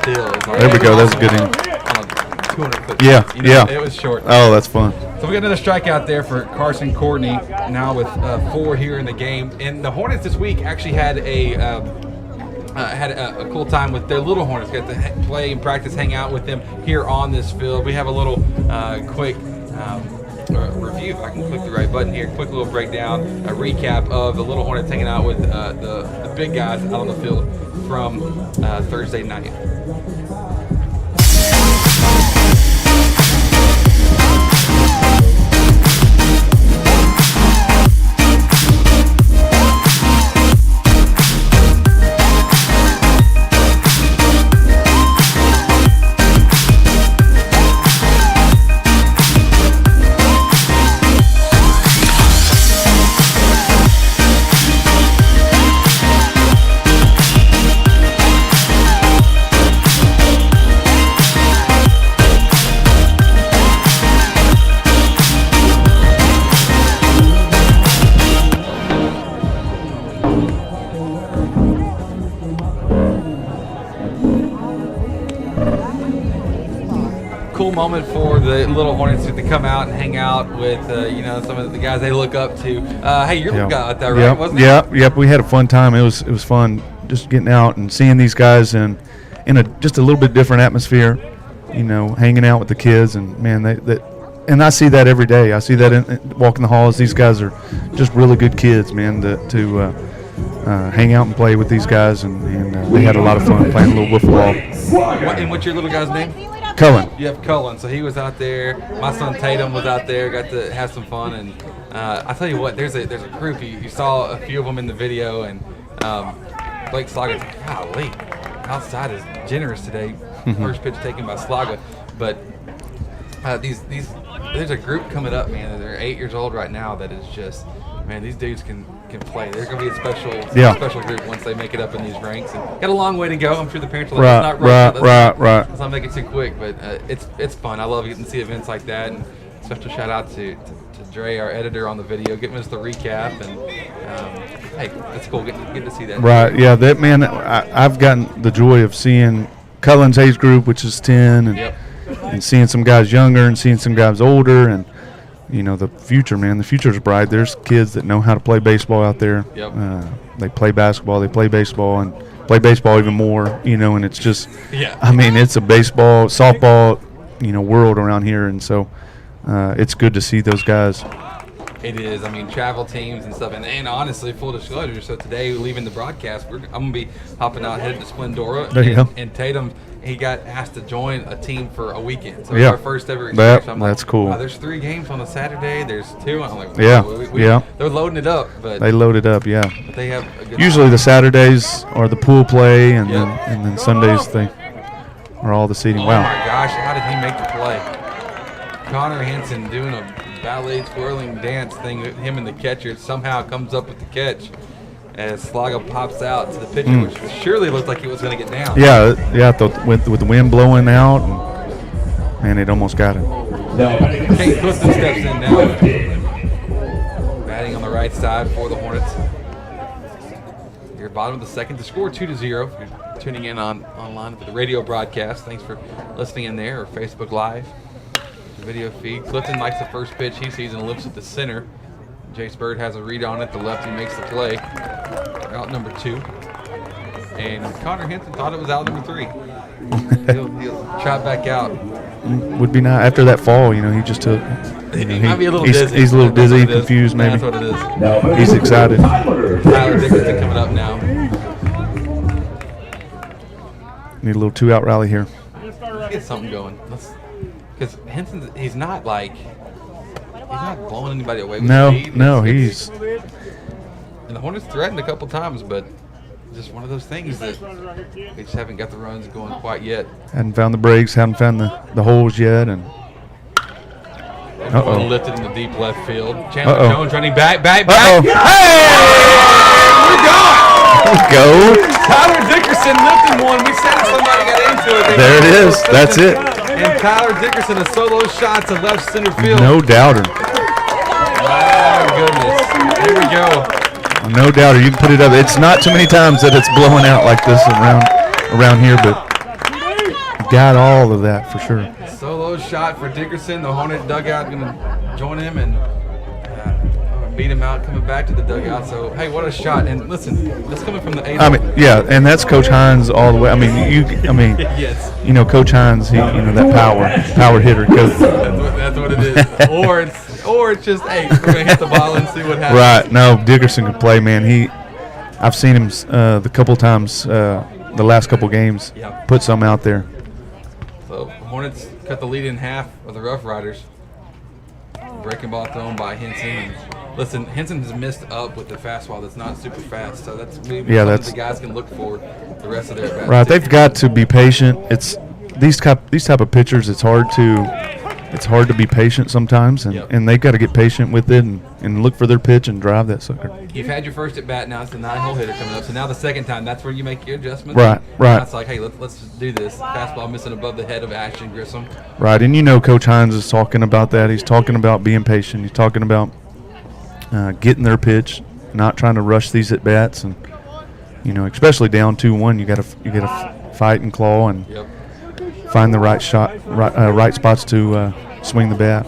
still. It's like, There we go. That's a good on inning. a 200-foot. Yeah, yeah. It was short. Oh, that's fun. So we got another strikeout there for Carson Courtney. Now with 4 here in the game, and the Hornets this week actually had a cool time with their little Hornets. Got to play and practice, hang out with them here on this field. We have a little quick review, if I can click the right button here. Quick little breakdown, a recap of the little Hornets hanging out with the big guys out on the field from Thursday night. cool moment for the little Hornets to come out and hang out with some of the guys they look up to. Hey, you're the guy out there, right? Wasn't it? Yep. We had a fun time. It was fun just getting out and seeing these guys in just a little bit different atmosphere. Hanging out with the kids, and man, and I see that every day. I see that in walking the halls. These guys are just really good kids, man. To hang out and play with these guys, and we had a lot of fun playing a little wiffle ball. And what's your little guy's name? Cullen. You have Cullen, so he was out there. My son Tatum was out there, got to have some fun, and I tell you what, there's a group. You saw a few of them in the video, and Blake Slogger's golly, outside is generous today. First pitch taken by Slogger, but there's a group coming up, man. They're 8 years old right now. That is just, man, these dudes can play. They're going to be a special group once they make it up in these ranks. And got a long way to go. I'm sure the parents are like, right. Let's not make it too quick, but it's fun. I love getting to see events like that. And special shout out to Dre, our editor on the video, giving us the recap. And hey, it's cool getting to see that. Right, yeah, that man. I've gotten the joy of seeing Cullen's age group, which is 10, and seeing some guys younger and seeing some guys older, and the future, man. The future's bright. There's kids that know how to play baseball out there. They play basketball, they play baseball, and play baseball even more. And it's just, I mean, it's a baseball, softball, world around here, and so it's good to see those guys. It is. I mean, travel teams and stuff. And honestly, full disclosure, so today, leaving the broadcast, I'm going to be hopping out, headed to Splendora. There you go. And Tatum, he got asked to join a team for a weekend. So it's our first ever experience. That's cool. Wow, there's 3 games on a Saturday. There's 2. I'm like, they're loading it up. But they load it up, But they have a good usually time. the Saturdays are the pool play, and then Sundays they are all the seating. Oh, wow. my gosh, how did he make the play? Connor Hansen doing a ballet twirling dance thing with him and the catcher somehow comes up with the catch as Slaga pops out to the pitcher, which surely looked like he was going to get down. With the wind blowing out, and it almost got him. Kate Clifton steps in now, batting on the right side for the Hornets. You're bottom of the second to score 2-0. You're tuning in online for the radio broadcast. Thanks for listening in there, or Facebook Live. Video feed. Clifton likes the first pitch he sees and lifts it to center. Jace Bird has a read on it. The lefty makes the play. Out number 2. And Connor Henson thought it was out number 3. He'll trot back out. Would be nice after that fall. He just took. He might be a little dizzy. He's a little dizzy, confused, maybe. That's what it is. He's excited. Tyler Dickinson coming up now. Need a little 2-out rally here. Get something going. Because Henson, he's not blowing anybody away with speed. He's. And the Hornets threatened a couple times, but just one of those things that they just haven't got the runs going quite yet. Hadn't found the breaks, haven't found the holes yet, and. Lifted in the deep left field. Chandler Jones running back. Hey! We're gone! Go! Tyler Dickerson lifted one. We said somebody got into it. There it is. That's it. And Tyler Dickerson, a solo shot to left center field. No doubter. My goodness. Here we go. No doubter. You can put it up. It's not too many times that it's blowing out like this around here, but got all of that for sure. Solo shot for Dickerson. The Hornet dugout going to join him and beat him out coming back to the dugout. So, hey, what a shot. And listen, that's coming from the 8. And that's Coach Hines all the way. Yes. Coach Hines, that power hitter. That's what it is. Or it's just, hey, we're going to hit the ball and see what happens. Right. No, Dickerson can play, man. I've seen him the couple times, the last couple games, put some out there. So, Hornets cut the lead in half of the Rough Riders. Breaking ball thrown by Henson. Listen, Henson has missed up with the fastball that's not super fast, so that's maybe something the guys can look for the rest of their bats. Right, they've got to be patient. It's these type of pitchers. It's hard to be patient sometimes, and they've got to get patient with it and look for their pitch and drive that sucker. You've had your first at bat. Now it's the 9-hole hitter coming up. So now the second time, that's where you make your adjustments. Right. Now it's like, hey, let's just do this. Fastball missing above the head of Ashton Grissom. Right, and Coach Hines is talking about that. He's talking about being patient. He's talking about getting their pitch, not trying to rush these at bats, and especially down 2-1, you got to fight and claw and find the right shot, right spots to swing the bat.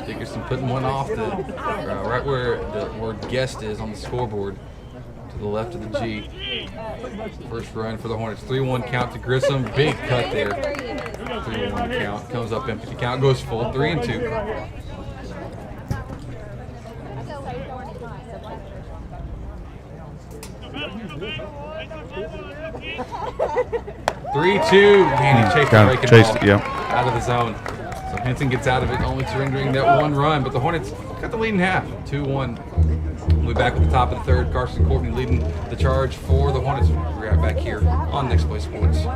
Dickerson putting one off right where the word guest is on the scoreboard, to the left of the G. First run for the Hornets. 3-1 count to Grissom. Big cut there. 3-1 count. Comes up empty. Count goes full. 3-2. 3-2. Man, he chased the breaking ball out of the zone. So Henson gets out of it, only surrendering that one run. But the Hornets got the lead in half. 2-1. We'll be back at the top of the third. Carson Courtney leading the charge for the Hornets. We're right back here on Next Play Sports.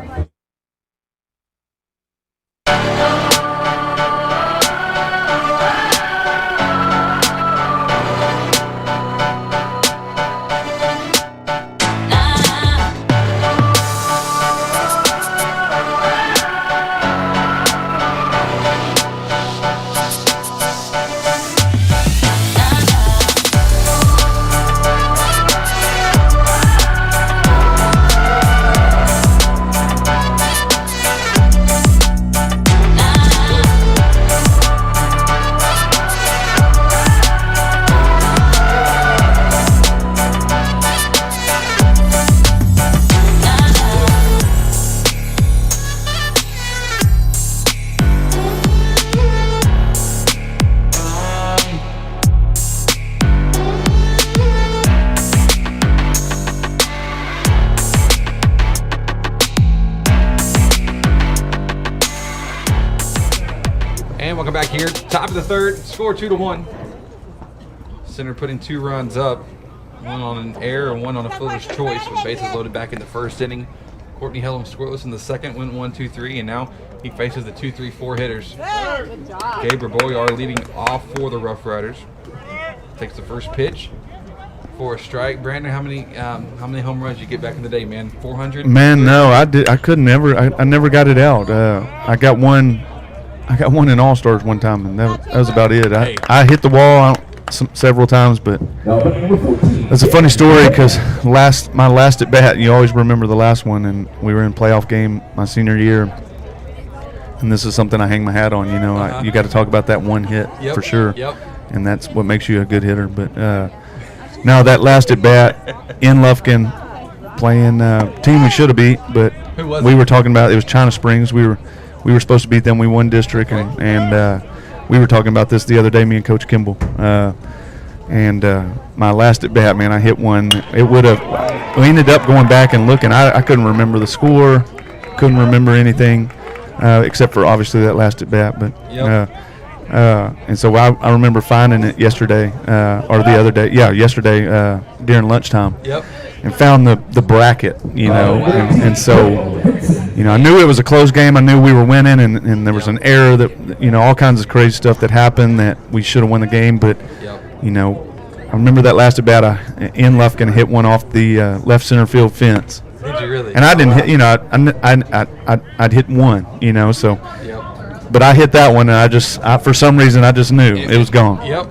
And welcome back here. Top of the third, score 2-1. Center putting 2 runs up, one on an error and one on a fielder's choice, with bases loaded back in the first inning. Courtney held him scoreless in the second, went 1-2-3, and now he faces the 2-3-4 hitters. Good job. Gabriel Boyar leading off for the Rough Riders. Takes the first pitch for a strike. Brandon, how many home runs you get back in the day, man? 400? Man, no, I never got it out. I got one in All Stars one time, and that was about it. I hit the wall several times, but that's a funny story because my last at bat, you always remember the last one, and we were in playoff game my senior year, and this is something I hang my hat on. You know, you got to talk about that one hit for sure, and that's what makes you a good hitter. But now that last at bat in Lufkin, playing team we should have beat, but we were talking about it was China Springs. We were supposed to beat them. We won district, and we were talking about this the other day, me and Coach Kimball. And my last at bat, man, I hit one. It would have. We ended up going back and looking. I couldn't remember the score, couldn't remember anything except for obviously that last at bat. But and so I remember finding it yesterday or the other day. Yeah, yesterday during lunchtime. Yep. And found the bracket, you know, and so, you know, I knew it was a close game. I knew we were winning, and there was an error that, you know, all kinds of crazy stuff that happened that we should have won the game. But, you know, I remember that last at bat, in Lufkin hit one off the left center field fence. Did you really? And I didn't hit, you know, I'd hit one, you know, so. But I hit that one, and for some reason, I just knew it was gone. Yep.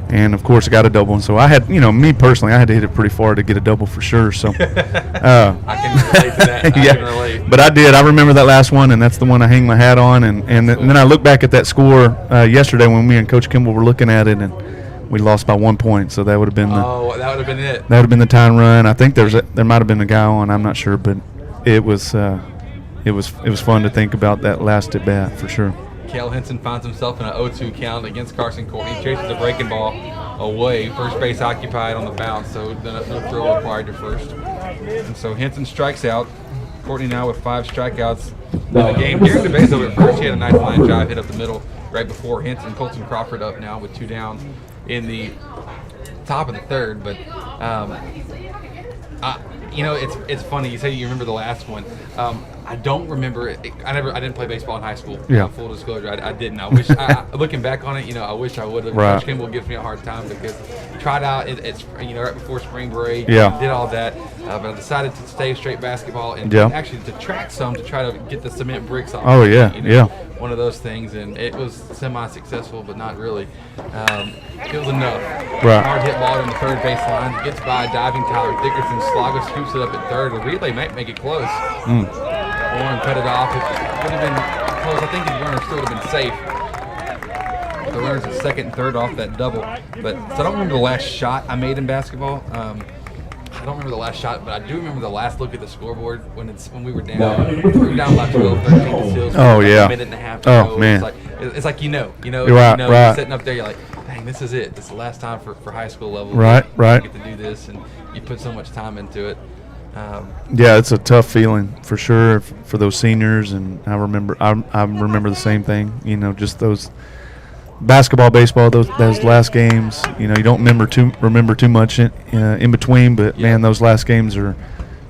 And of course, I got a double. And so I had, you know, me personally, I had to hit it pretty far to get a double for sure. So I can relate to that. I can relate. But I did. I remember that last one, and that's the one I hang my hat on. And then I look back at that score yesterday when me and Coach Kimball were looking at it, and we lost by 1 point. So that would have been that would have been it. That would have been the tying run. I think there might have been a guy on. I'm not sure, but it was fun to think about that last at bat for sure. Cale Henson finds himself in an 0-2 count against Carson Courtney. Chases the breaking ball away. First base occupied on the bounce, so no throw required to first. And so Henson strikes out. Courtney now with 5 strikeouts in the game. Gary DeBase over at first. He had a nice line drive hit up the middle right before Henson. Colton Crawford up now with 2 down in the top of the third. But you know, it's funny. You say you remember the last one. I don't remember it. I didn't play baseball in high school. Yeah. Full disclosure, I didn't. I wish. Looking back on it, you know, I wish I would have. Right. Coach Kimball gives me a hard time because I tried out. It's you know, right before spring break. Yeah. Did all that, but I decided to stay straight basketball and actually to track some to try to get the cement bricks off. Oh yeah, you know, yeah. One of those things, and it was semi-successful, but not really. It was enough. Right. Hard hit ball on the third base line. Gets by diving Tyler Dickerson. Slago scoops it up at third. The relay might make it close. Warren cut it off. It would have been close. I think the runner still would have been safe. The runner's at second and third off that double. But so I don't remember the last shot I made in basketball. I don't remember the last shot, but I do remember the last look at the scoreboard when we were down. We were down by 12, 13 to still. Oh, yeah. A minute and a half to go. Oh, man. It's like you know, Right. you're sitting up there, you're like, dang, this is it. This is the last time for high school level. Right. You get to do this, and you put so much time into it. Yeah, it's a tough feeling for sure for those seniors, and I remember the same thing. Just those basketball, baseball, those last games. You don't remember too much in between, but man, those last games are,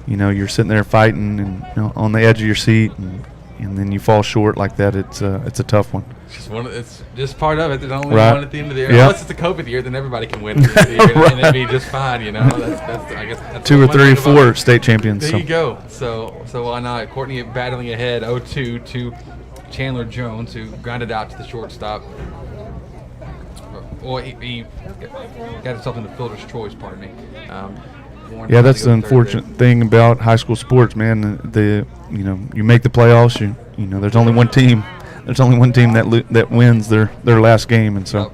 you're sitting there fighting and on the edge of your seat, and then you fall short like that. It's a tough one. It's just part of it. There's only Right. one at the end of the year. Yep. Unless it's a COVID year, then everybody can win at the end of the year, and it'd be just fine. I guess that's 2 or one 3 or thing about 4 it. state champions. There So. you go. So why not? Courtney battling ahead 0-2 to Chandler Jones, who grounded out to the shortstop. Well, he got himself into fielder's choice, pardon me. Warren Yeah, tried that's to the go third unfortunate thing about high school sports, man. You make the playoffs. There's only one team. There's only one team that wins their last game, and so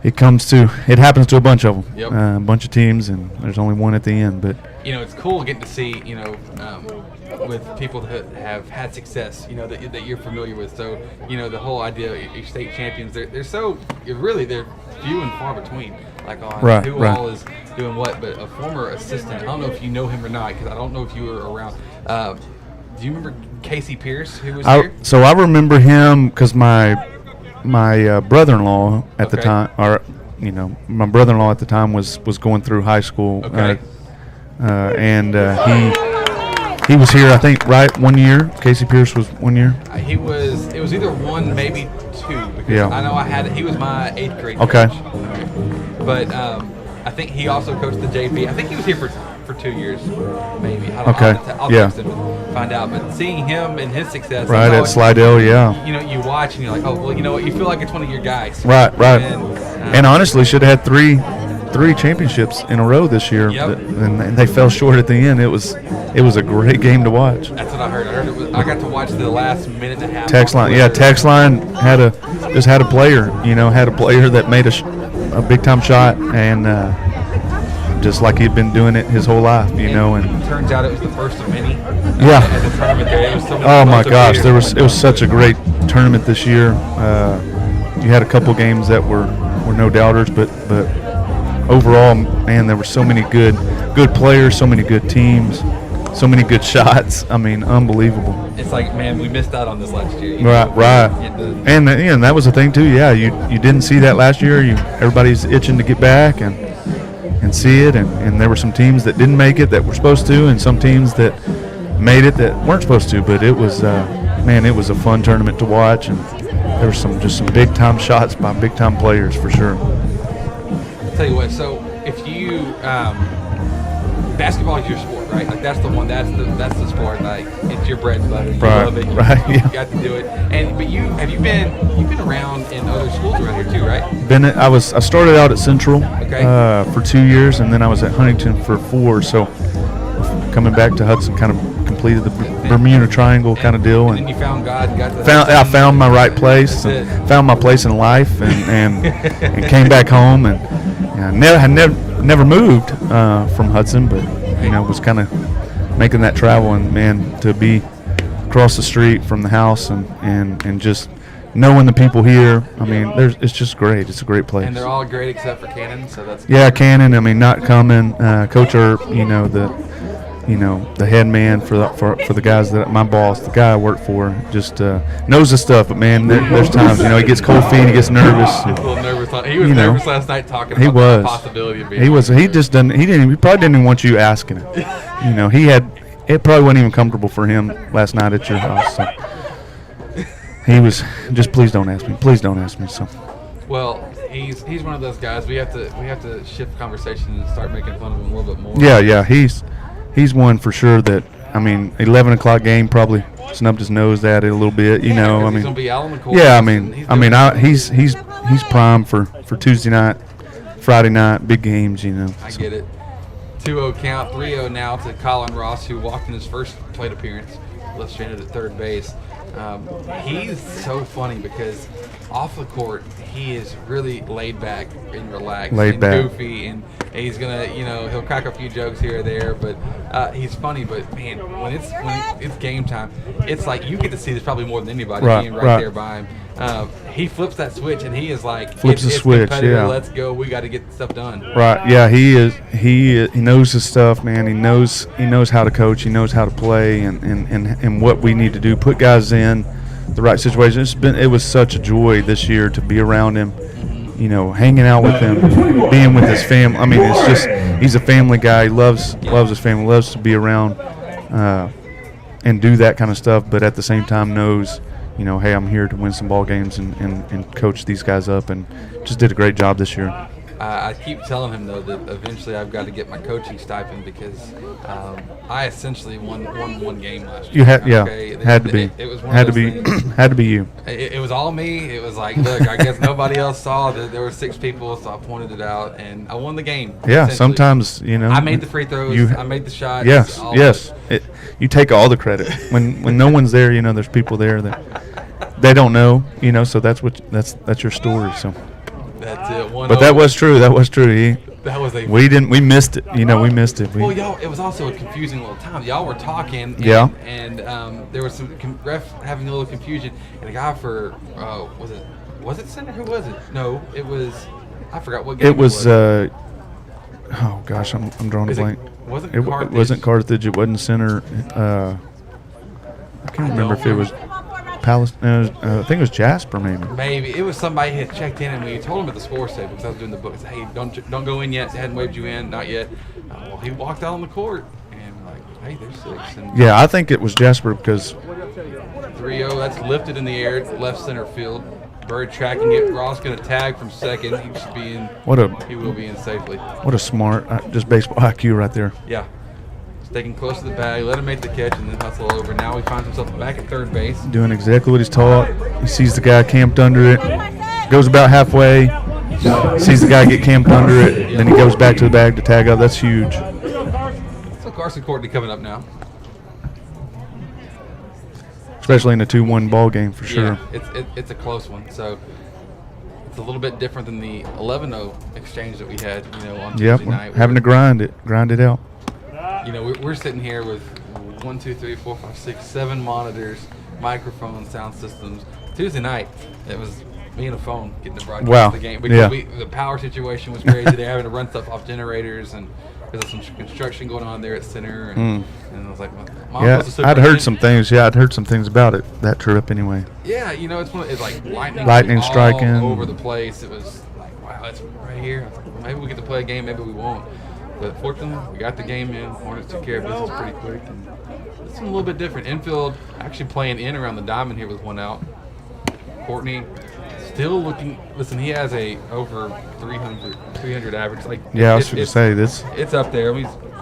Yep. it happens to a bunch of them. Yep. A bunch of teams, and there's only one at the end. But It's cool getting to see, with people that have had success, that you're familiar with. So, the whole idea of your state champions, they're few and far between, like on Right, who right. all is doing what. But a former assistant, I don't know if you know him or not, because I don't know if you were around. Do you remember Casey Pierce, who was here? So I remember him because my brother-in-law at the Okay. time, my brother-in-law at the time was going through high school. Okay. And he was here, I think, right 1 year. Casey Pierce was 1 year. It was either one, maybe two, because Yeah. I know he was my 8th grade Okay. coach. But I think he also coached the JV. I think he was here for 2 years, maybe. Okay. I'll Yeah. text him and find out. But seeing him and his success, Right that's at always- Slidell, yeah. you watch and you're like, oh, well, you know what? You feel like it's one of your guys. Right. And, And honestly, should have had three championships in a row this year, Yep. and they fell short at the end. It was a great game to watch. that's what I heard. I got to watch the last minute and a half. Text line had a player, had a player that made a big time shot, and just like he'd been doing it his whole life, and turns out it was the first of many. Yeah. At the tournament there, it was so many oh my close gosh, players. it was such a great tournament this year. You had a couple games that were no doubters, but overall, man, there were so many good players, so many good teams, so many good shots. I mean, unbelievable. It's like, man, we missed out on this last year. Right. And that was the thing too. Yeah, you didn't see that last year. Everybody's itching to get back and see it. And there were some teams that didn't make it that were supposed to, and some teams that made it that weren't supposed to. But it was, it was a fun tournament to watch, and there were some big time shots by big time players for sure. I'll tell you what. So if you basketball is your sport, right? Like that's the one. That's the sport. Like it's your bread and butter. You Right, love it. You, right, you yeah. got to do it. But you've been around in other schools around here too, right? I started out at Central Okay. for 2 years, and then I was at Huntington for 4. So coming back to Hudson, kind of completed the Bermuda Triangle kind of deal, And then you found God. And got to I found my right place, That's and it. found my place in life, and came back home, and had never moved from Hudson, but was kind of making that travel, and man, to be across the street from the house and just knowing the people here, I mean, it's just great. It's a great place. And they're all great except for Cannon, so that's Yeah, Cannon. I mean, not coming. Coach Earp, the head man for the guys that my boss, the guy I work for, just knows the stuff. But man, there's times he gets cold feet, he gets nervous. a little nervous. He was You know, nervous last night talking He about was. the possibility of being. He was. He just didn't. He probably didn't even want you asking him. It probably wasn't even comfortable for him last night at your house. So he was just, please don't ask me. Please don't ask me. So. Well, he's one of those guys. We have to shift conversation and start making fun of him a little bit more. Yeah. He's one for sure that, 11 o'clock game probably snubbed his nose at it a little bit. He's gonna be out on the court. Yeah, he's primed for Tuesday night, Friday night, big games. I get it. 2-0 count, 3-0 now to Colin Ross, who walked in his first plate appearance. left stranded at third base. He's so funny because off the court, he is really laid back and relaxed and goofy, and he's gonna, he'll crack a few jokes here or there, but he's funny. But man, when it's game time, it's like you get to see this probably more than anybody being right there by him. He flips that switch, and he is like, flips the switch. Yeah, let's go. We got to get stuff done. Right. Yeah, he is. He knows his stuff, man. He knows how to coach. He knows how to play, and what we need to do. Put guys in the right situation. It was such a joy this year to be around him. Hanging out with him, being with his family. I mean, it's just he's a family guy. He loves his family. Loves to be around and do that kind of stuff. But at the same time, knows. Hey, I'm here to win some ball games and coach these guys up, and just did a great job this year. I keep telling him, though, that eventually I've got to get my coaching stipend because I essentially won one game last year. You had, had to be. It was one of those things. Had to be you. It was all me. It was like, look, I guess nobody else saw that there were 6 people, so I pointed it out, and I won the game. Yeah, sometimes, I made the free throws. I made the shots. Yes. You take all the credit. When no one's there, there's people there that they don't know, so that's your story. So. That's it. But that was true. That was true. We missed it. We missed it. Well, y'all, it was also a confusing little time. Y'all were talking, and there was some ref having a little confusion, and a guy for was it center? Who was it? No, it was. I forgot what game it was. Oh gosh, I'm drawing a blank. Wasn't it wasn't Carthage. It wasn't center. I can't remember if it was. I think it was Jasper, maybe. Maybe it was somebody had checked in, and we told him at the sports table because I was doing the book. I said, "Hey, don't go in yet. They hadn't waved you in, not yet." Well, he walked out on the court, and we're like, "Hey, there's 6." And yeah, I think it was Jasper because 3-0. That's lifted in the air, left center field. Bird tracking it. Ross going to tag from second. He should be in. He will be in safely. What a smart, just baseball IQ right there. Yeah. Sticking close to the bag, let him make the catch, and then hustle over. Now he finds himself back at third base. Doing exactly what he's taught. He sees the guy camped under it, goes about halfway, sees the guy get camped under it, then he goes back to the bag to tag up. That's huge. So Carson Courtney coming up now. Especially in a 2-1 ball game for sure. Yeah, it's a close one. So it's a little bit different than the 11-0 exchange that we had, on Tuesday night. Having to grind it out. We're sitting here with 1, 2, 3, 4, 5, 6, 7 monitors, microphones, sound systems. Tuesday night, it was me and a phone getting the broadcast of the game. Because the power situation was crazy. They're having to run stuff off generators, and there's some construction going on there at center. And I was like, Mom I'd heard some things. Yeah, I'd heard some things about it, that trip anyway. Yeah, it's like lightning striking all over the place. It was like, wow, it's right here. Well, maybe we get to play a game, maybe we won't. But fortunately, we got the game in. Hornets took care of business pretty quick. And it's a little bit different. Infield actually playing in around the diamond here with 1 out. Courtney still looking. Listen, he has a over 300 average. I was going to say this. It's up there. I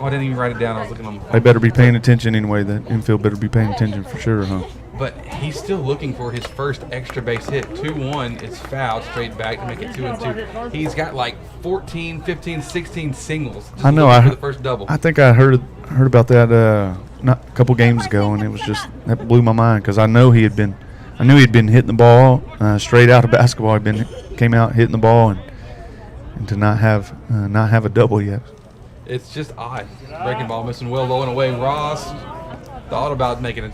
didn't even write it down. I was looking on. They better be paying attention anyway. The infield better be paying attention for sure, huh? But he's still looking for his first extra base hit. 2-1, it's fouled straight back to make it 2-2. He's got like 14, 15, 16 singles. I know. For the first double. I think I heard about that not a couple games ago, and it was just that blew my mind because I knew he had been hitting the ball straight out of basketball. Came out hitting the ball, and to not have a double yet. It's just odd. Breaking ball, missing well low and away. Ross thought about making a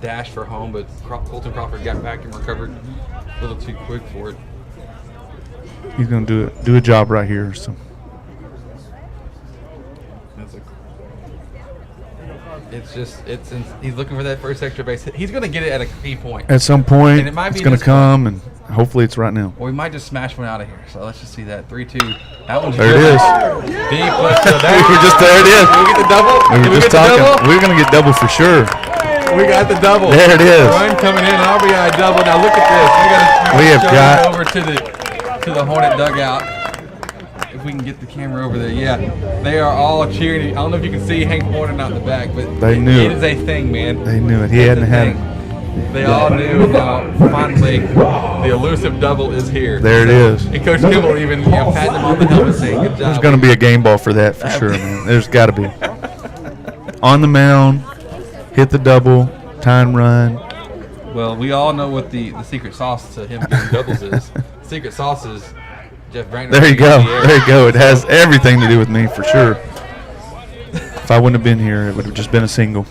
dash for home, but Colton Crawford got back and recovered a little too quick for it. He's going to do a job right here. So he's looking for that first extra base hit. He's going to get it at a key point. At some point, and it's going to come, and hopefully it's right now. Or we might just smash one out of here. So let's just see that. 3-2. That one's there. It is. Deep. Let's go. There it is. Did we get the double? We were just talking. We're going to get double for sure. We got the double. There it is. Run coming in. RBI double. Now look at this. We have got over to the Hornet dugout. If we can get the camera over there, they are all cheering. I don't know if you can see Hank Horner out in the back, but it is a thing, man. They knew it. He hadn't had it. They all knew. Now, finally, the elusive double is here. There it is. And Coach Kimball even patting him on the helmet, saying, "Good job." There's going to be a game ball for that for sure, man. There's got to be. On the mound, hit the double, time run. Well, we all know what the secret sauce to him doing doubles is. Secret sauce is Jeff Brandon. There you go. There you go. It has everything to do with me for sure. If I wouldn't have been here, it would have just been a single.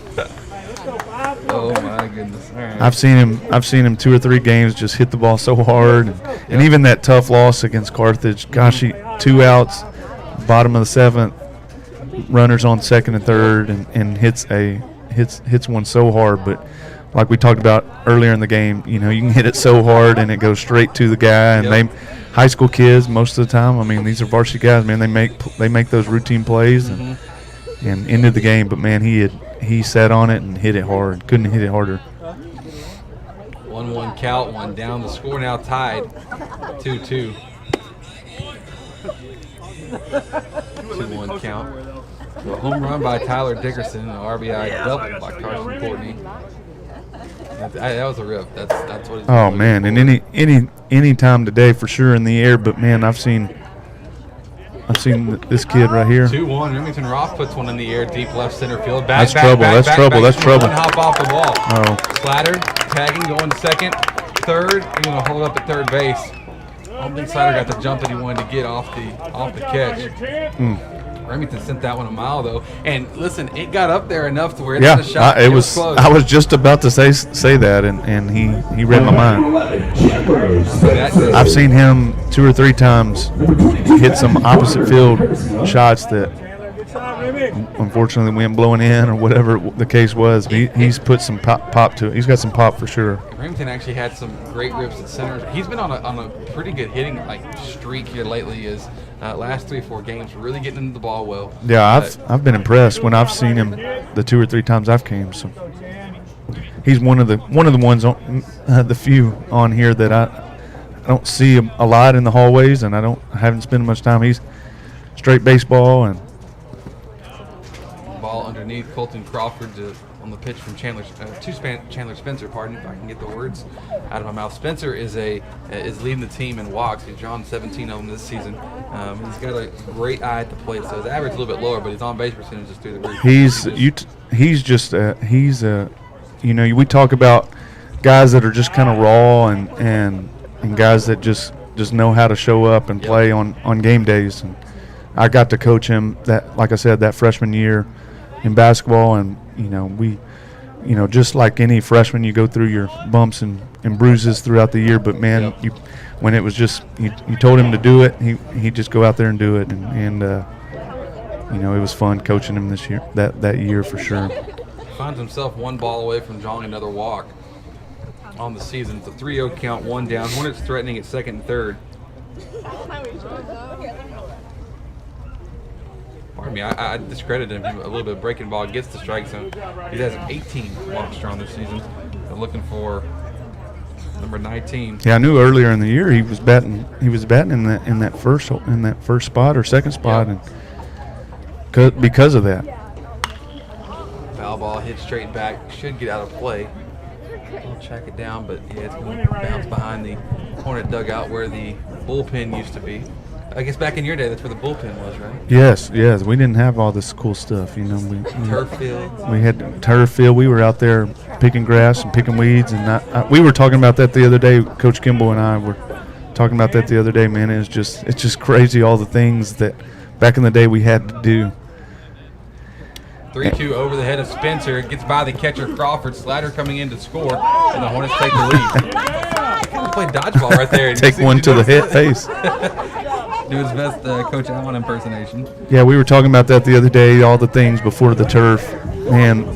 Oh my goodness! All right. I've seen him 2 or 3 games just hit the ball so hard, and even that tough loss against Carthage. Gosh, 2 outs, bottom of the 7th, runners on 2nd and 3rd, and hits one so hard. But like we talked about earlier in the game, you can hit it so hard and it goes straight to the guy. And they, high school kids, most of the time. I mean, these are varsity guys, man. They make those routine plays and ended the game. But man, he sat on it and hit it hard. Couldn't hit it harder. 1-1 count, 1 down. The score now tied 2-2. 2-1 count. So a home run by Tyler Dickerson, an RBI double by Carson Courtney. That was a rip. That's what. Oh man, and any time today for sure in the air. But man, I've seen this kid right here. 2-1. Remington Roth puts one in the air, deep left center field. That's trouble. That's trouble. One hop off the wall. Oh. Slatter tagging, going to 2nd, 3rd. He's gonna hold up at 3rd base. I don't think Slatter got the jump that he wanted to get off the catch. Remington sent that one a mile though, and listen, it got up there enough to where it's a shot. It was close. I was just about to say that, and he read my mind. I've seen him 2 or 3 times hit some opposite field shots that unfortunately went blowing in or whatever the case was. He's put some pop to it. He's got some pop for sure. Remington actually had some great rips at center. He's been on a pretty good hitting streak here lately. Is last 3-4 games really getting into the ball well. Yeah, I've been impressed when I've seen him the 2 or 3 times I've came. So he's one of the ones on the few on here that I don't see a lot in the hallways, and I haven't spent much time. He's straight baseball and ball underneath. Colton Crawford on the pitch from Chandler Spencer. Pardon if I can get the words out of my mouth. Spencer is leading the team in walks. He's drawn 17 of them this season. He's got a great eye at the plate, so his average is a little bit lower, but his on base percentage is through the roof. We talk about guys that are just kind of raw and guys that just know how to show up and play on game days. And I got to coach him like I said, that freshman year in basketball, and we just like any freshman, you go through your bumps and bruises throughout the year. But man, when it was just you told him to do it, he'd just go out there and do it, and it was fun coaching him this year, that year for sure. Finds himself 1 ball away from drawing another walk on the season. It's a 3-0 count, 1 down. Hornets threatening at 2nd and 3rd. Pardon me, I discredited him a little bit. Breaking ball gets the strike zone. He has 18 walks drawn this season. They're looking for number 19. Yeah, I knew earlier in the year he was batting. He was batting in that first spot or second spot, and because of that. Foul ball hit straight back. Should get out of play. We'll check it down, but it's going to bounce behind the Hornet dugout where the bullpen used to be. I guess back in your day, that's where the bullpen was, right? Yes. We didn't have all this cool stuff, Turf field. We had turf field. We were out there picking grass and picking weeds, and we were talking about that the other day. Coach Kimball and I were talking about that the other day. Man, it's just crazy all the things that back in the day we had to do. 3-2 over the head of Spencer. Gets by the catcher Crawford. Slatter coming in to score, and the Hornets take the lead. Kind of played dodgeball right there. Take one to the face. Do his best Coach Allen impersonation. Yeah, we were talking about that the other day, all the things before the turf. And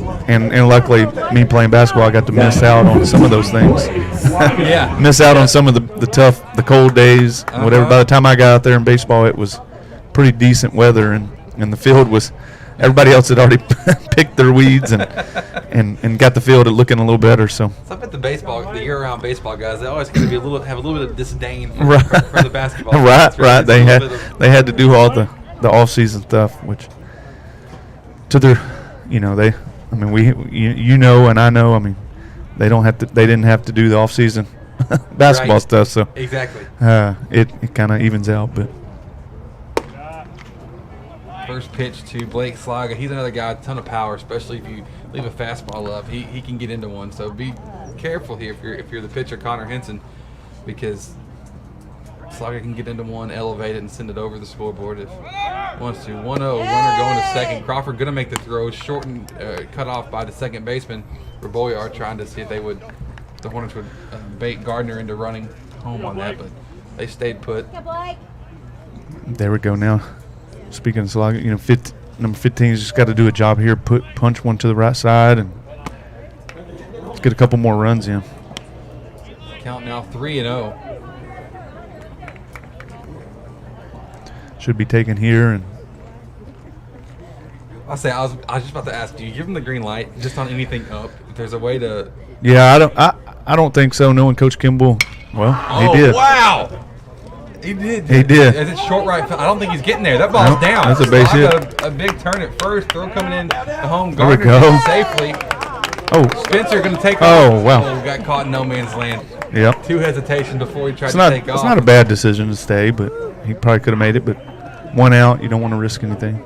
luckily, me playing basketball, I got to miss out on some of those things. Miss out on some of the cold days, whatever. By the time I got out there in baseball, it was pretty decent weather, and the field was – everybody else had already picked their weeds and got the field looking a little better. So I bet the year-round baseball guys, they always going to have a little bit of disdain for the basketball. Right. They had to do all the off-season stuff, which to their, and I know. I mean, they didn't have to do the off-season basketball stuff. So exactly. It kind of evens out, but. First pitch to Blake Slaga. He's another guy, a ton of power, especially if you leave a fastball up, he can get into one. So be careful here if you're the pitcher, Connor Henson, because Slugger can get into one, elevate it, and send it over the scoreboard if wants to. 1-0, runner going to second. Crawford going to make the throw, shortened, cut off by the second baseman. Reboyar trying to see if the Hornets would bait Gardner into running home on that, but they stayed put. There we go now. Speaking of Slugger, number 15's just got to do a job here, punch one to the right side, and let's get a couple more runs in. Count now 3-0. Should be taken here, and I was just about to ask, do you give him the green light just on anything up? If there's a way to. yeah, I don't think so. Knowing Coach Kimball, well, he did. Wow! He did. He did. Is it short right? I don't think he's getting there. That ball's down. That's a base hit. A big turn at first. Throw coming in the home. There we Gardner go. safely. Oh, Spencer going to take off. Oh, wow. Got caught in no man's land. yep. Two hesitation before he tried It's to not. take off. It's not a bad decision to stay, but he probably could have made it. But one out, you don't want to risk anything.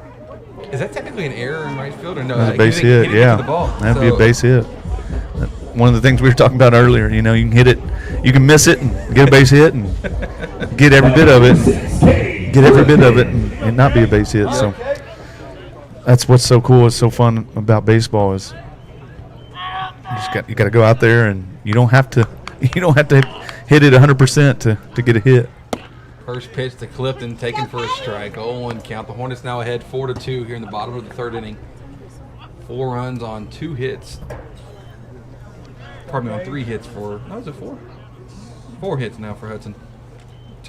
Is that technically an error in right field or no? That's a Like, base he didn't hit. get Yeah, to the ball. that'd be a base hit. One of the things we were talking about earlier. You can hit it, you can miss it, and get a base hit, and get every bit of it, and not be a base hit. So that's what's so cool. It's so fun about baseball is you got to go out there, and you don't have to hit it 100% to get a hit. First pitch to Clifton, taken for a strike. 0-1 count. The Hornets now ahead 4-2 here in the bottom of the third inning. 4 runs on 2 hits. Pardon me, on 3 hits for. No, is it 4? 4 hits now for Hudson.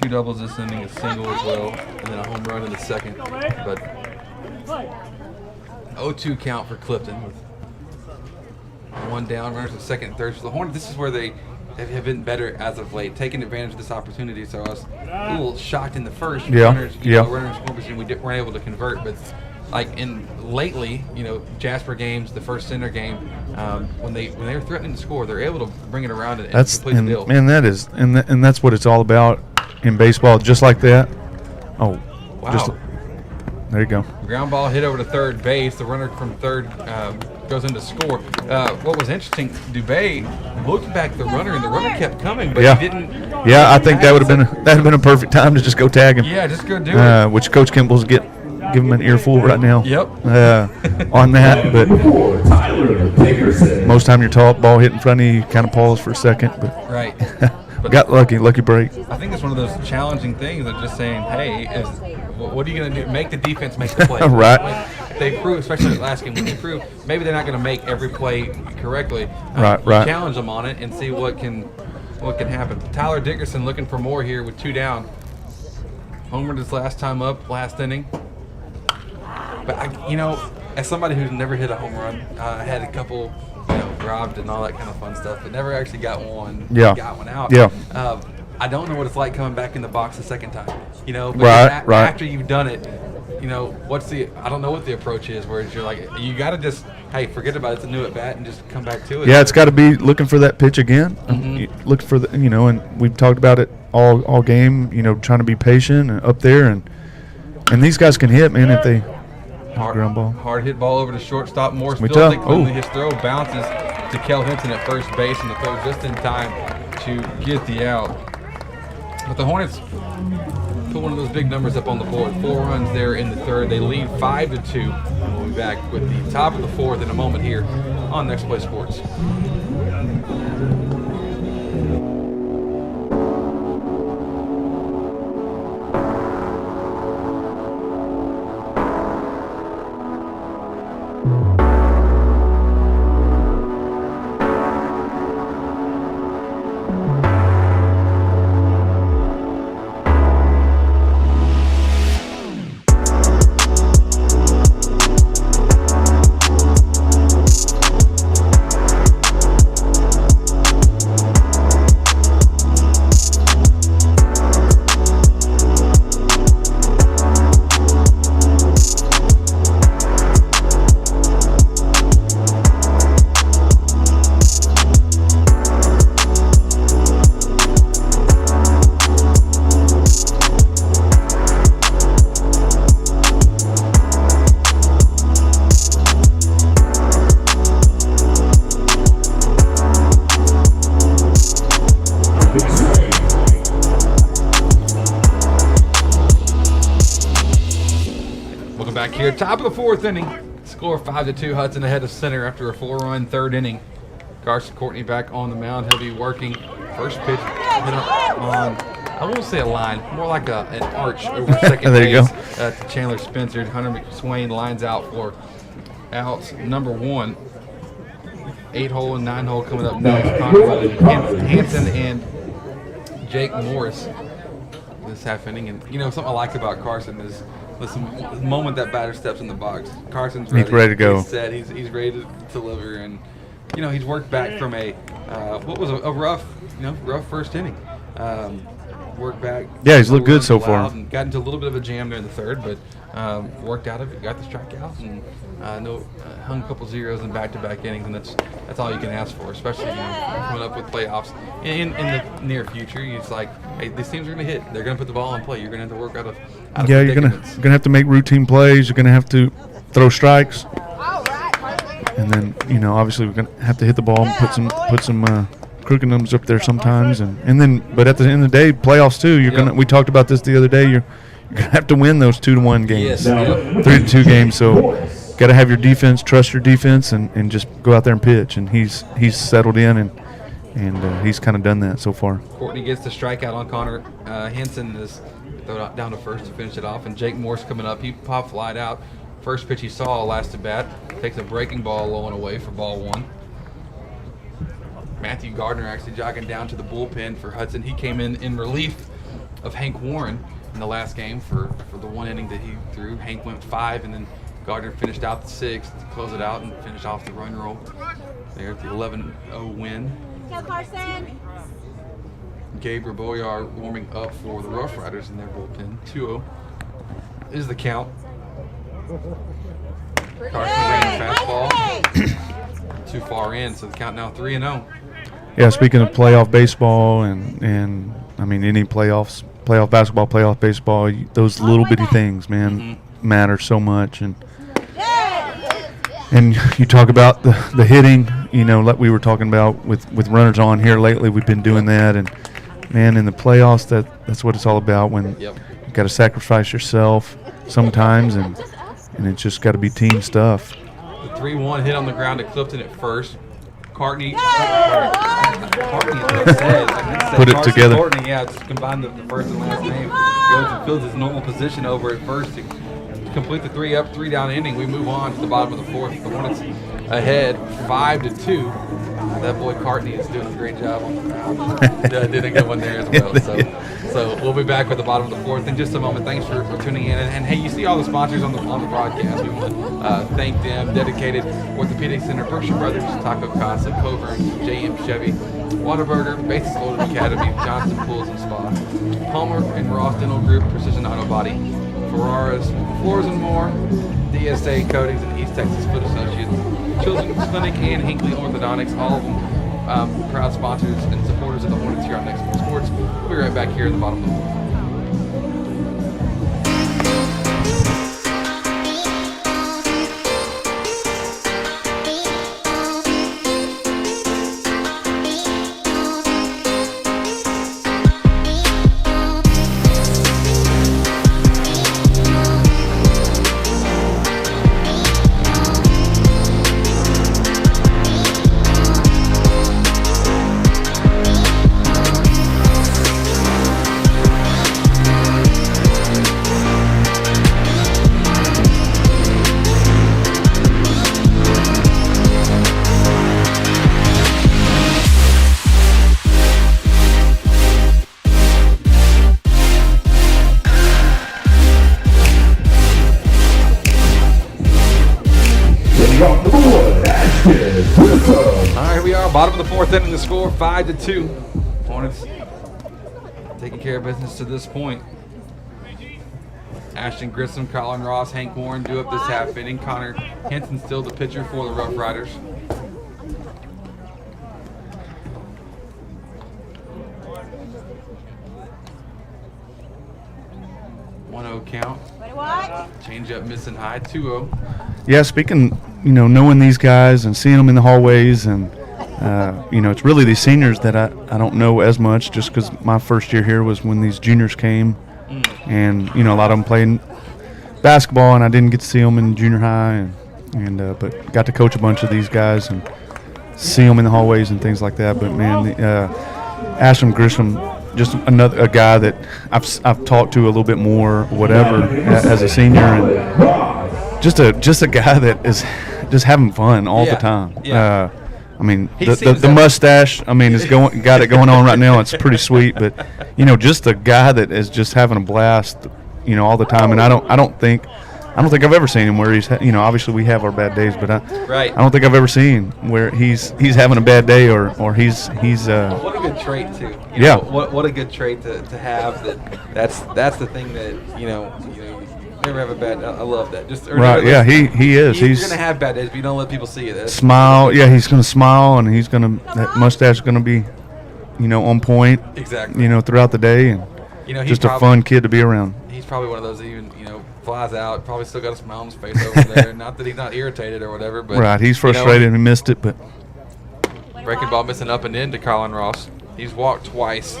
2 doubles this inning, a single as well, and then a home run in the second. But 0-2 count for Clifton with 1 down, runners at second and third. So the Hornets, this is where they have been better as of late, taking advantage of this opportunity. So I was a little shocked in the first. Yeah, Runners, yeah. Runners score position, we weren't able to convert, but like lately, Jasper games, the first center game, when they were threatening to score, they're able to bring it around and complete the deal. Man, and that's what it's all about in baseball. Just like that. Oh, Wow. There you go. Ground ball hit over to third base. The runner from third goes in to score. What was interesting, Dubé looked back the runner, and the runner kept coming, but he didn't. Yeah, I think that would have been a perfect time to just go tag him. Yeah, just go do it. Which Coach Kimball's give him an earful right now. Yep. On that, but most time your ball hit in front of you, kind of pause for a second, but Right. But got lucky break. I think it's one of those challenging things of just saying, hey, what are you going to do? Make the defense make the play. Right. Like, they prove, especially the last game, when they prove maybe they're not going to make every play correctly. Right. Challenge them on it and see what can happen. Tyler Dickerson looking for more here with 2 down. Homered his last time up, last inning. But as somebody who's never hit a home run, I had a couple, robbed and all that kind of fun stuff, but never actually got one. Yeah. Got one out. Yeah. I don't know what it's like coming back in the box a second time. But Right. after you've done it, I don't know what the approach is, where you're like, you got to just, hey, forget about it. It's a new at bat and just come back to it. Yeah, it's got to be looking for that pitch again. Mm-hmm. Look for the, and we've talked about it all game. Trying to be patient and up there, and these guys can hit, man, if they ground ball. Hard hit ball over to shortstop. Morris We fields it tell- cleanly. oh. His throw bounces to Kel Henson at first base, and the throw just in time to get the out. But the Hornets put one of those big numbers up on the board. 4 runs there in the third. They lead 5-2. And we'll be back with the top of the fourth in a moment here on Next Play Sports. back here. Top of the fourth inning. Score 5-2. Hudson ahead of center after a 4-run third inning. Carson Courtney back on the mound. He'll be working. First pitch hit on, I won't say a line, more like an arch over second There you base. go. To Chandler Spencer. Hunter McSwain lines out for out number 1. 8-hole and 9-hole coming up next. Hanson and Jake Morris this half inning. And you know something I like about Carson is listen, the moment that batter steps in the box, Carson's ready. He's ready to go. He's set. He's ready to deliver, and you know he's worked back from a what was a rough first inning. Worked back. Yeah, he's looked good so far. And got into a little bit of a jam there in the third, but worked out of it. Got the strikeout and hung a couple zeros in back-to-back innings, and that's all you can ask for, especially coming up with playoffs in the near future. It's like, hey, these teams are going to hit. They're going to put the ball in play. You're going to have to work out of Yeah, you're gonna have to make routine plays. You're gonna have to throw strikes, and then obviously we're gonna have to hit the ball and put some crooked numbers up there sometimes, and then but at the end of the day, playoffs too. You're gonna. We talked about this the other day. You're gonna have to win those 2-1 games, 3-2 games. So, got to have your defense, trust your defense, and just go out there and pitch. And he's settled in, and he's kind of done that so far. Courtney gets the strikeout on Connor. Henson is thrown down to first to finish it off, and Jake Morse coming up. He popped flied out. First pitch he saw last at bat. Takes a breaking ball low and away for ball 1. Matthew Gardner actually jogging down to the bullpen for Hudson. He came in relief of Hank Warren in the last game for the 1 inning that he threw. Hank went 5, and then Gardner finished out the 6th to close it out and finish off the run roll there at the 11-0 win. Go, Carson. Gabriel Boyar warming up for the Rough Riders in their bullpen. 2-0 is the count. Carson ran a fastball too far in, so the count now 3-0. Yeah, speaking of playoff baseball and I mean any playoff basketball, playoff baseball, those little bitty things, man, matter so much. And you talk about the hitting, like we were talking about with runners on here lately. We've been doing that, and man, in the playoffs, that's what it's all about. When you got to sacrifice yourself sometimes, and it's just got to be team stuff. The 3-1 hit on the ground to Clifton at first. Courtney Put it together. Courtney, just combine the first and last name. Goes and fills his normal position over at first to complete the 3-up, 3-down inning. We move on to the bottom of the 4th. The Hornets ahead 5-2. That boy Courtney is doing a great job. Did a good one there as well. So we'll be back with the bottom of the 4th in just a moment. Thanks for tuning in. And hey, you see all the sponsors on the broadcast. We want to thank them. Dedicated Orthopedic Center, Berkshire Brothers, Taco Casa, Coburn, JM Chevy, Whataburger, Basis Loaded Academy, Johnson Pools and Spa, Palmer and Ross Dental Group, Precision Auto Body, Ferraris, Floors and More, DSA Coatings, and East Texas Foot Associates, Children's Clinic, and Hinckley Orthodontics, all of them proud sponsors and supporters of the Hornets here on Next Four Sports. We'll be right back here at the bottom of the 4th. Bottom of the 4th inning, the score 5-2. Hornets taking care of business to this point. Ashton Grissom, Colin Ross, Hank Warren do up this half inning. Connor Henson still the pitcher for the Rough Riders. Count. Change up missing high, 2-0. Yeah, speaking, knowing these guys and seeing them in the hallways, and it's really these seniors that I don't know as much, just because my first year here was when these juniors came, and a lot of them basketball, and I didn't get to see them in junior high, but got to coach a bunch of these guys and see them in the hallways and things like that. But man, Ashton Grisham, just a guy that I've talked to a little bit more, whatever, as a senior, and just a guy that is just having fun all the time. Yeah. I mean, the mustache, I mean, got it going on right now. It's pretty sweet, but just a guy that is just having a blast, all the time. And I don't think I've ever seen him where he's, obviously we have our bad days, but I don't think I've ever seen where he's having a bad day or he's. What a good trait too. What a good trait to have. That's the thing that never have a bad. I love that. Right. Yeah. He is. He's gonna have bad days, but you don't let people see it. Smile. Yeah. He's gonna smile, and that mustache is gonna be, on point. Exactly. Throughout the day, and just a fun kid to be around. He's probably one of those that even flies out. Probably still got a smile on his face over there. Not that he's not irritated or whatever, but right. He's frustrated and he missed it, but breaking ball missing up and into Colin Ross. He's walked twice.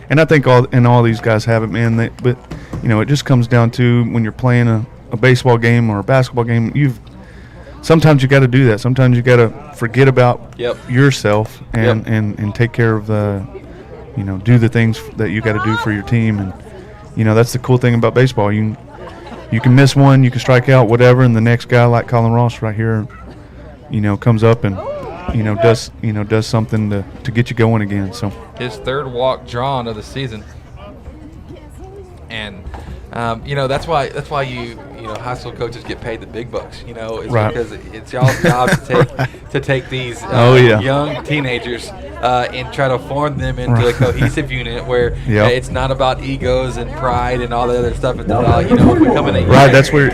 And I think all these guys have it, man. But it just comes down to when you're playing a baseball game or a basketball game. Sometimes you got to do that. Sometimes you got to forget about yourself and take care of do the things that you got to do for your team. And that's the cool thing about baseball. You can miss one, you can strike out, whatever, and the next guy like Colin Ross right here, comes up and does something to get you going again. So his third walk drawn of the season, and that's why you high school coaches get paid the big bucks. It's because it's y'all's job to take these young teenagers and try to form them into a cohesive unit where it's not about egos and pride and all the other stuff. It's about becoming a right. That's where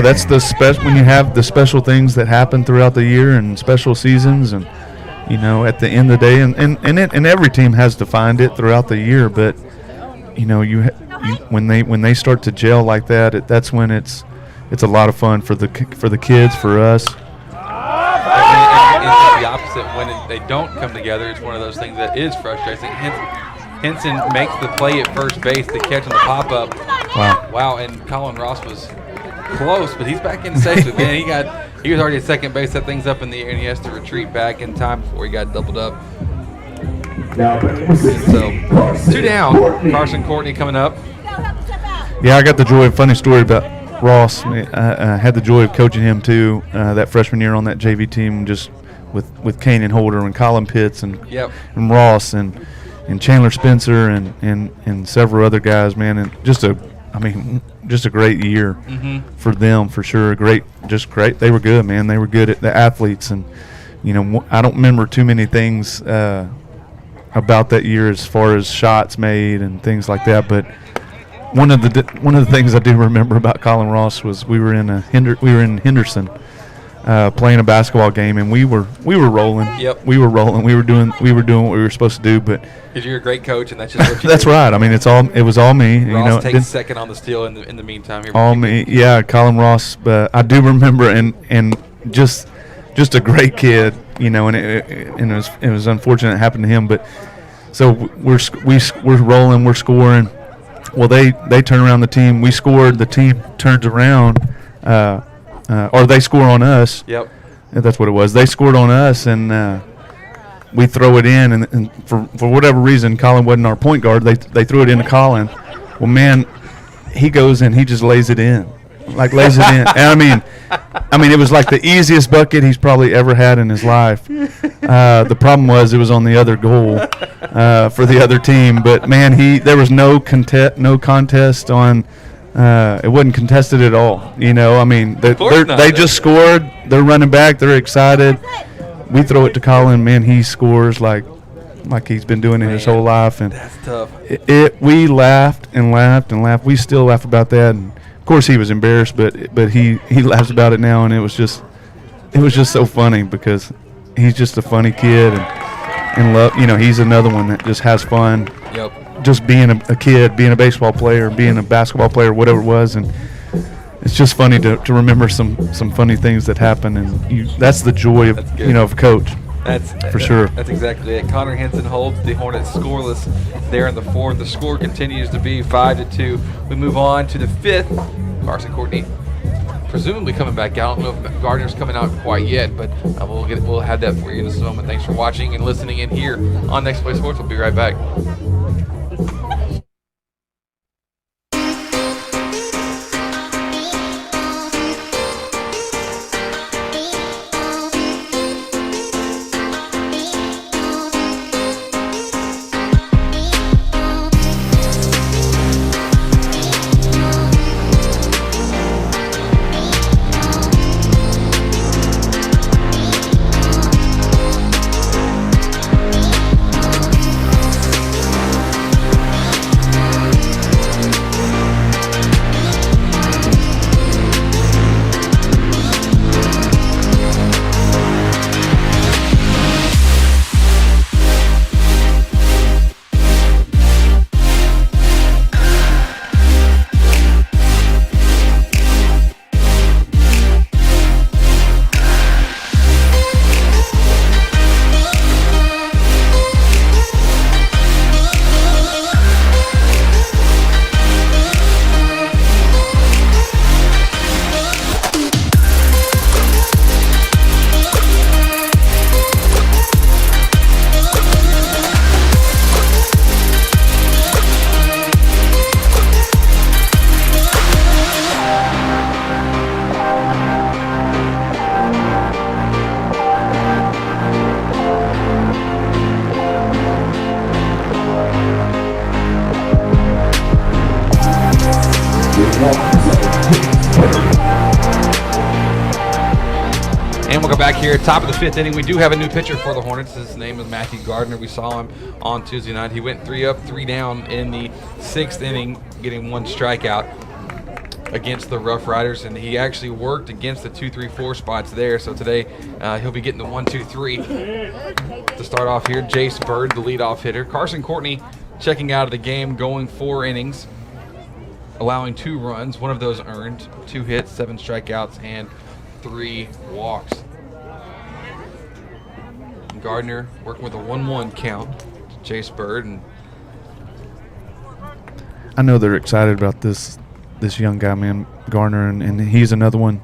that's the when you have the special things that happen throughout the year and special seasons and at the end of the day and every team has to find it throughout the year, but when they start to gel like that, that's when it's a lot of fun for the kids, for us. And it's the opposite when they don't come together. It's one of those things that is frustrating. Henson makes the play at first base, the catch on the pop up. Wow! And Colin Ross was close, but he's back in safe again. He was already at second base, set things up in the air, and he has to retreat back in time before he got doubled up. So 2 down. Carson Courtney coming up. Yeah, I got the joy. Funny story about Ross. I had the joy of coaching him too that freshman year on that JV team, just with Kane and Holder and Colin Pitts and Ross and Chandler Spencer and several other guys, man, and just a great year for them for sure. Great. They were good, man. They were good at the athletes, and I don't remember too many things about that year as far as shots made and things like that, but one of the things I do remember about Colin Ross was we were in Henderson playing a basketball game, and we were rolling. Yep. We were rolling. We were doing what we were supposed to do, but because you're a great coach, and that's just what you that's do. Right. I mean, it was all me. Ross takes second on the steal in the meantime. Here all me. Yeah, Colin Ross. But I do remember and just a great kid, and it was unfortunate it happened to him, but so we're rolling, we're scoring. Well, they turn around the team. We scored. The team turns around, or they score on us. Yep. That's what it was. They scored on us, and we throw it in. And for whatever reason, Colin wasn't our point guard. They threw it into Colin. Well, man, he goes and he just lays it in. Lays it in. And I mean, it was like the easiest bucket he's probably ever had in his life. The problem was it was on the other goal for the other team. But man, there was no contest on. It wasn't contested at all. I mean, they just scored. They're running back. They're excited. We throw it to Colin. Man, he scores like he's been doing it his whole life. And that's tough. We laughed and laughed and laughed. We still laugh about that. And of course, he was embarrassed, but he laughs about it now, and it was just so funny because he's just a funny kid and love. He's another one that just has fun. Yep. Just being a kid, being a baseball player, being a basketball player, whatever it was, and it's just funny to remember some funny things that happen, and that's the joy of of a coach. That's for sure. That's exactly it. Connor Henson holds the Hornets scoreless there in the fourth. The score continues to be 5-2. We move on to the fifth. Carson Courtney presumably coming back out. I don't know if Gardner's coming out quite yet, but we'll have that for you in just a moment. Thanks for watching and listening in here on Next Play Sports. We'll be right back. And we'll go back here, top of the 5th inning. We do have a new pitcher for the Hornets. His name is Matthew Gardner. We saw him on Tuesday night. He went 3 up, 3 down in the 6th inning, getting 1 strikeout against the Rough Riders, and he actually worked against the 2, 3, 4 spots there. So today he'll be getting the 1, 2, 3 to start off here. Jace Bird, the leadoff hitter. Carson Courtney checking out of the game, going 4 innings, allowing 2 runs, 1 of those earned, 2 hits, 7 strikeouts, and 3 walks. Gardner working with a 1-1 count to Jace Bird, and I know they're excited about this young guy, man, Gardner, and he's another one.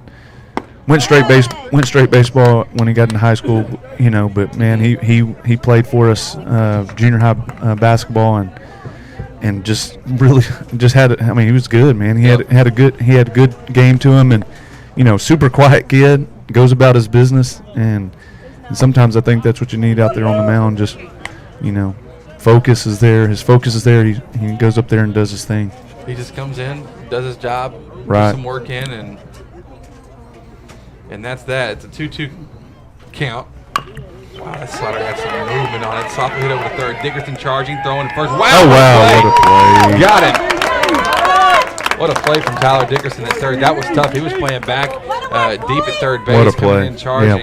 Went straight baseball when he got into high school, you know. But man, he played for us junior high basketball, and just really just had. I mean, he was good, man. He had a good game to him, and you know, super quiet kid, goes about his business, and sometimes I think that's what you need out there on the mound. Just, you know, focus is there. His focus is there. He goes up there and does his thing. he just comes in, does his job, right, puts some work in, and that's that. It's a 2-2 count. Wow, that slider had some movement on it. Softly hit over to third. Dickerson charging, throwing to first. Wow! Oh, wow, what a play. Got it. What a play from Tyler Dickerson at third. That was tough. He was playing back deep at third base. What a play. In charging,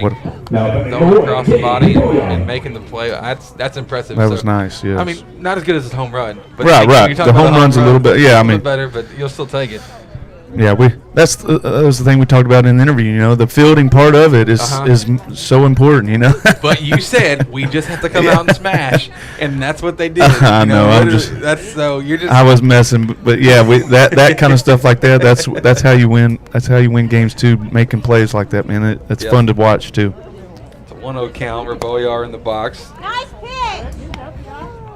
throwing across the body and making the play. That's impressive. That was nice, yes. I mean, not as good as his home run. But right. The home run's a little bit, yeah, I mean. better, but you'll still take it. Yeah, that was the thing we talked about in the interview. You know, the fielding part of it is so important. You know. But you said we just have to come out and smash, and that's what they did. I know. I'm just. That's so you're just. I was messing, but yeah, that kind of stuff like that. That's how you win. That's how you win games too. Making plays like that, man. It's fun to watch too. It's a 1-0 count. Reboyar in the box. Nice pitch.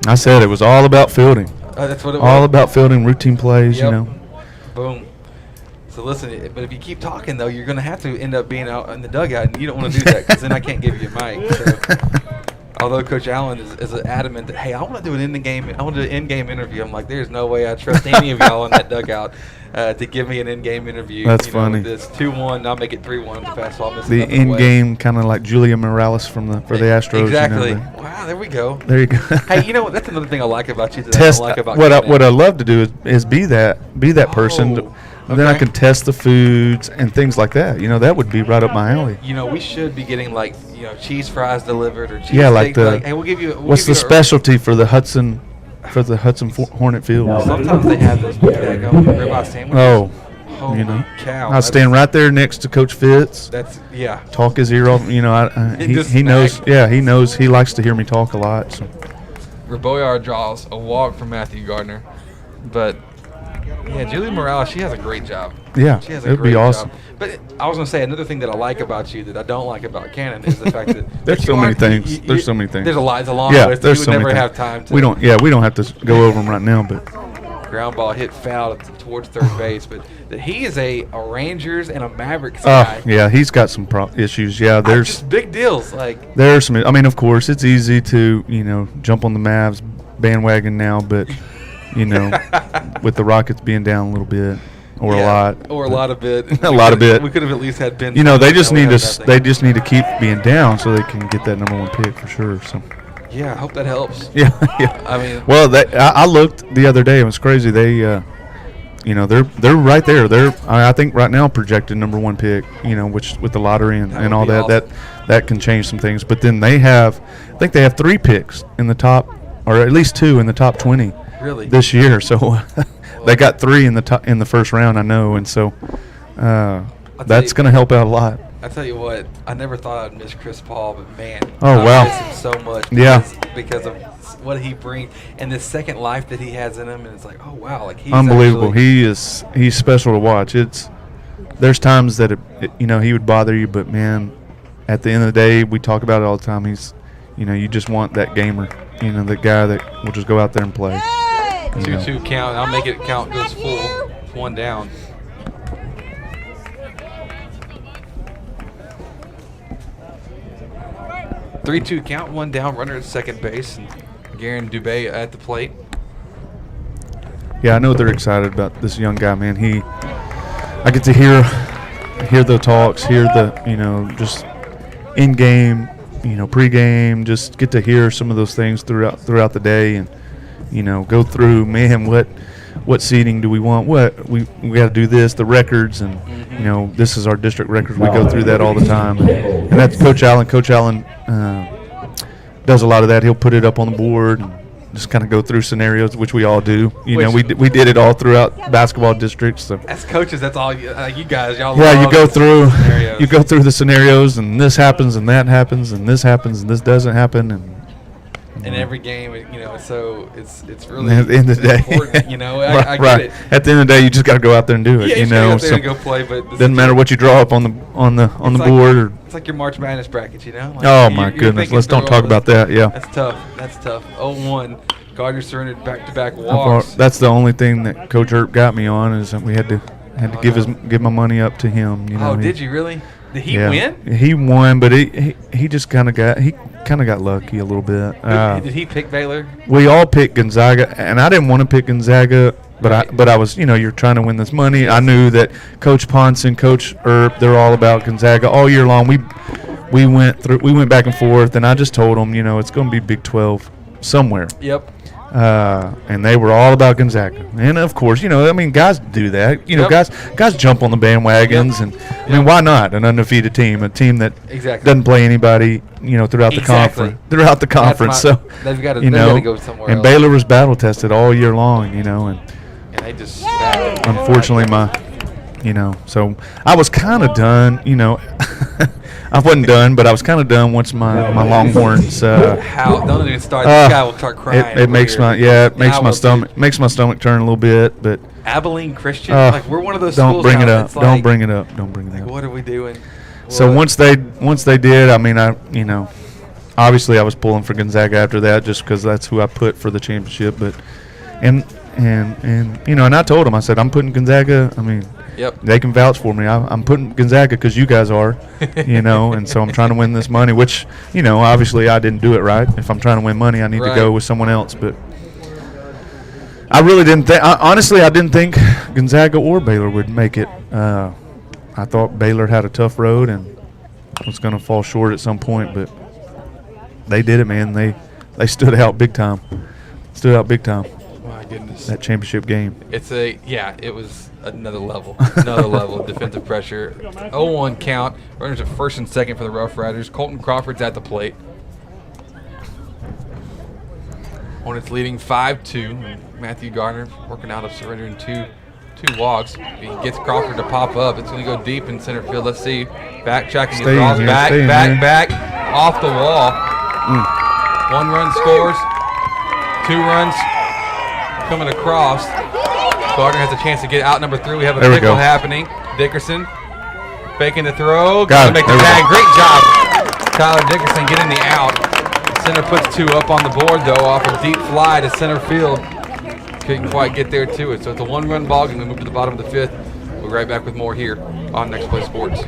I said it was all about fielding. That's what it was. All about fielding, routine plays. Yep. You know. Boom. So listen, but if you keep talking, though, you're going to have to end up being out in the dugout, and you don't want to do that because then I can't give you a mic. So, although Coach Allen is adamant that, hey, I want to do an in-game interview. I'm like, there's no way I trust any of y'all in that dugout to give me an in-game interview. That's funny. It's 2-1, I'll make it 3-1 the fastball. The in-game kind of like Julia Morales for the Astros. Exactly. You know, wow, there we go. There you go. Hey, you know what? That's another thing I like about you that Test I don't like about what I love to do is be that person. Then I can test the foods and things like that. You know, that would be right up my alley. You know, we should be getting cheese fries delivered or cheese like steaks. Hey, we'll give you. What's the specialty for the Hudson Hornet Field? Sometimes they have those ribeye sandwiches. Oh, holy cow! I'll stand right there next to Coach Fitz. Talk his ear off. You know, he knows. Yeah, he knows. He likes to hear me talk a lot. So. Reboyar draws a walk from Matthew Gardner, but Yeah, Julie Morales, she has a great job. Yeah, She has a it'd great be awesome. job. But I was going to say, another thing that I like about you that I don't like about Cannon is the fact that There's that so you many aren't- things. you- There's so many things. There's a lot. It's a long Yeah, list. there's You so would many never things. have time to. We don't have to go over them right now, but Ground ball hit foul towards third base, but that he is a Rangers and a Mavericks guy. yeah, he's got some issues. Yeah, there's Just big deals. Like, there's some. I mean, of course, it's easy to jump on the Mavs bandwagon now, but with the Rockets being down a little bit or a lot, or a lot of bit. A lot of bit. We could have at least had Ben. they just Now we need have to nothing. they just need to keep being down so they can get that #1 pick for sure. So Yeah, I hope that helps. yeah, yeah. I mean, Well, I looked the other day. It was crazy. They, they're right there. They're I think right now projected #1 pick. Which with the lottery and That would all be that, awesome. that can change some things. But then I think they have 3 picks in the top, or at least 2 in the top 20 really. this year. So they got 3 in the first round. I know, and so that's you- going to help out a lot. I tell you what, I never thought I'd miss Chris Paul, but man, Oh, I wow. miss him so much. Yeah. because of what he brings and this second life that he has in him, and it's like, oh wow, like he's Unbelievable. actually- He's special to watch. There's times that he would bother you, but man, at the end of the day, we talk about it all the time. He's you just want that gamer, the guy that will just go out there and play. you know. 2-2 count. I'll make it count. Goes full. It's 1 down. Three-two count. 1 down. Runner at second base. And Garen Dubé at the plate. Yeah, I know they're excited about this young guy, man. I get to hear the talks, hear the just in game, pregame, just get to hear some of those things throughout the day, and go through, man, what seating do we want? What we got to do this, the records, and this is our district records. We go through that all the time, and that's Coach Allen. Coach Allen does a lot of that. He'll put it up on the board and just kind of go through scenarios, which we all do. We did it all throughout basketball districts. So As coaches, that's all you guys. Y'all. yeah, love you go those through scenarios. you go through the scenarios, and this happens, and that happens, and this happens, and this doesn't happen, and in every game, so it's really at the end of the day, important. right, I get right. it. At the end of the day, you just got to go out there and do it. Yeah, you just gotta go out there and go play, but this doesn't is- matter what you draw up on the It's like- board. Or, It's like your March Madness brackets, Like, oh you- my you're goodness, thinking let's don't through talk all about this. that. Yeah, That's tough. 0-1. Gardner surrendered back-to-back walks. that's the only thing that Coach Earp got me on, is that we had to give my money up to him. Oh, did you really? Did he yeah, win? He won, but he just kind of got lucky a little bit. Did he pick Baylor? We all picked Gonzaga, and I didn't want to pick Gonzaga, but I was, you're trying to win this money. I knew that Coach Ponce and Coach Earp, they're all about Gonzaga all year long. We went back and forth, and I just told them, it's going to be Big 12 somewhere. Yep. And they were all about Gonzaga, and of course, guys do that. Yep. Guys jump on the bandwagons, and I mean, why not an undefeated team, a team that Exactly. doesn't play anybody, throughout the Exactly. conference. Throughout the conference, so they've got to go somewhere and else. Baylor was battle tested all year long, and And they just smacked him. unfortunately, so I was kind of done, I wasn't done, but I was kind of done once my Longhorns. How? Don't even start. This guy will start crying. It makes over my here. it makes I my will stomach too. makes my stomach turn a little bit, but Abilene Christian. uh, We're one of those don't schools bring it now up. that's Don't like, bring it up. Don't bring it Like, up. what are we doing? So What? once they did, I mean, obviously I was pulling for Gonzaga after that, just because that's who I put for the championship. But and I told them, I said, I'm putting Gonzaga. I mean, Yep. they can vouch for me. I'm putting Gonzaga because you guys are, and so I'm trying to win this money, which, obviously I didn't do it right. If I'm trying to win money, I need to Right. go with someone else. But I really didn't think, honestly, I didn't think Gonzaga or Baylor would make it. I thought Baylor had a tough road and was going to fall short at some point, but they did it, man. They stood out big time. My goodness. That championship game. It was another level. Another level of defensive pressure. 0-1 count. Runners at first and second for the Rough Riders. Colton Crawford's at the plate. Hornets leading 5-2. Matthew Gardner working out of surrendering two walks. He gets Crawford to pop up. It's going to go deep in center field. Let's see. Back checking his Stay in draws. here, Back, stay in back, here. back. Off the wall. 1 run scores. 2 runs coming across. Gardner has a chance to get out number 3. We have a There we pickle go. happening. Dickerson faking the throw. Got Gonna it. make the There we tag. go. Great job. Tyler Dickerson getting the out. Center puts 2 up on the board, though, off a deep fly to center field. Couldn't quite get there to it. So it's a 1-run ball game. We move to the bottom of the 5th. We'll be right back with more here on Next Play Sports.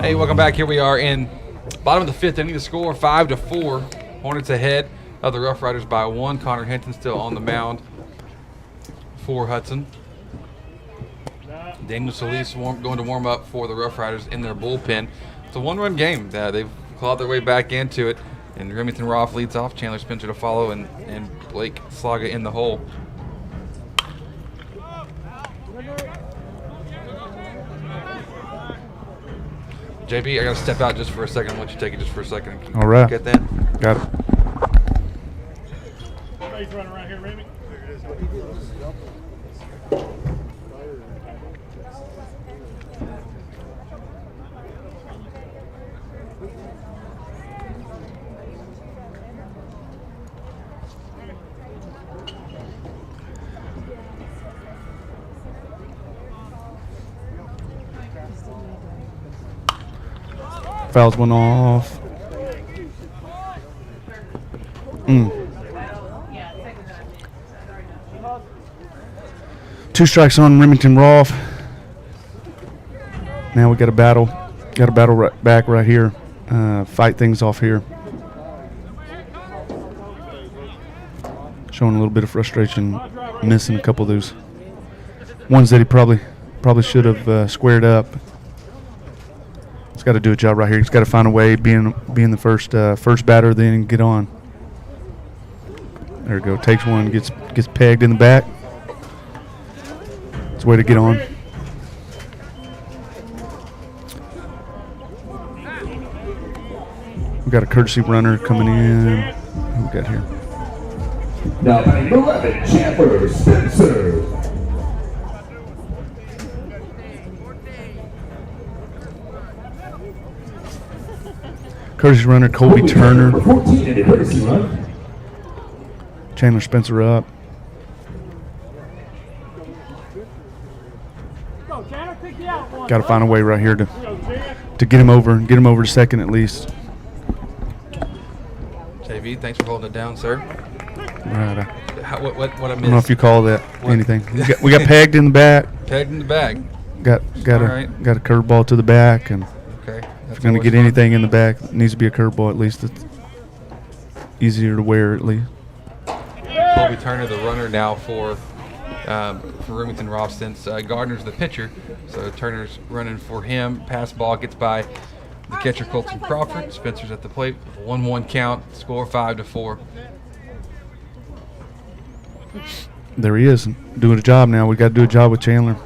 Hey, welcome back. Here we are in bottom of the 5th inning. The score 5-4. Hornets ahead of the Rough Riders by 1. Connor Hinton still on the mound for Hudson. Daniel Solis going to warm up for the Rough Riders in their bullpen. It's a 1-run game. They've clawed their way back into it. And Remington Roth leads off. Chandler Spencer to follow, and Blake Slaga in the hole. JB, I got to step out just for a second. I'll let you take it just for a second. All right. Get that? Got it. Somebody's running around here, Remy. Fouls went off. 2 strikes on Remington Roth. Now we got a battle. Got a battle right back right here. Fight things off here. Showing a little bit of frustration, missing a couple of those ones that he probably should have squared up. He's got to do a job right here. He's got to find a way, being the first batter, then get on. There we go. Takes one, gets pegged in the back. It's a way to get on. We got a courtesy runner coming in. Who we got here? Now batting 11, Chandler Spencer. Courtesy runner Colby Turner. 14 in the courtesy run. Chandler Spencer up. Got to find a way right here to get him over to second at least. JV, thanks for holding it down, sir. Right. What I I don't know missed? if you call that What? anything. We got pegged in the back. Pegged in the bag. Got All a right. got a curveball to the back, and Okay. if you're gonna get anything in the back, it needs to be a curveball at least. It's easier to wear at least. Colby Turner, the runner now for Remington Ross, since Gardner's the pitcher. So Turner's running for him. Pass ball gets by the catcher Colton Crawford. Spencer's at the plate with a 1-1 count. Score 5-4. There he is, doing a job now. We got to do a job with Chandler.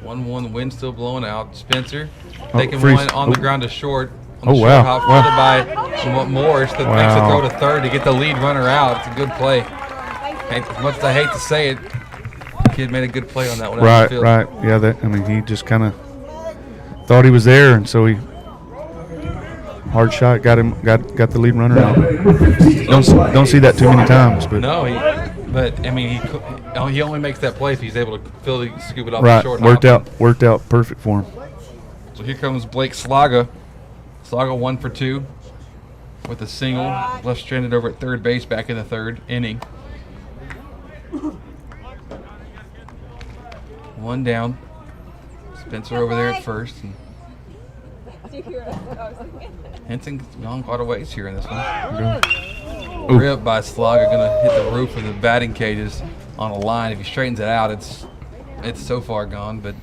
1-1, wind still blowing out. Spencer Oh, taking freeze. one on the Oh. ground to short. On Oh, the short wow. hop, Wow. followed by Morris that makes the Wow. throw to third to get the lead runner out. It's a good play. And as much as I hate to say it, the kid made a good play on that one. out in the Right, field. right. Yeah, he just kind of thought he was there, and so he hard shot got the lead runner Now out. batting number 15 on the Don't see that too many times, but No, but I mean, he only makes that play if he's able to scoop it off the right, short. worked hop. out perfect for him. So here comes Blake Slaga. Slaga 1 for 2 with a single. Left stranded over at third base back in the third inning. One down. Spencer over there at first. And Henson's gone quite a ways here in this one. Ooh. Rip by Slaga, gonna hit the roof of the batting cages on a line. If he straightens it out, it's so far gone, but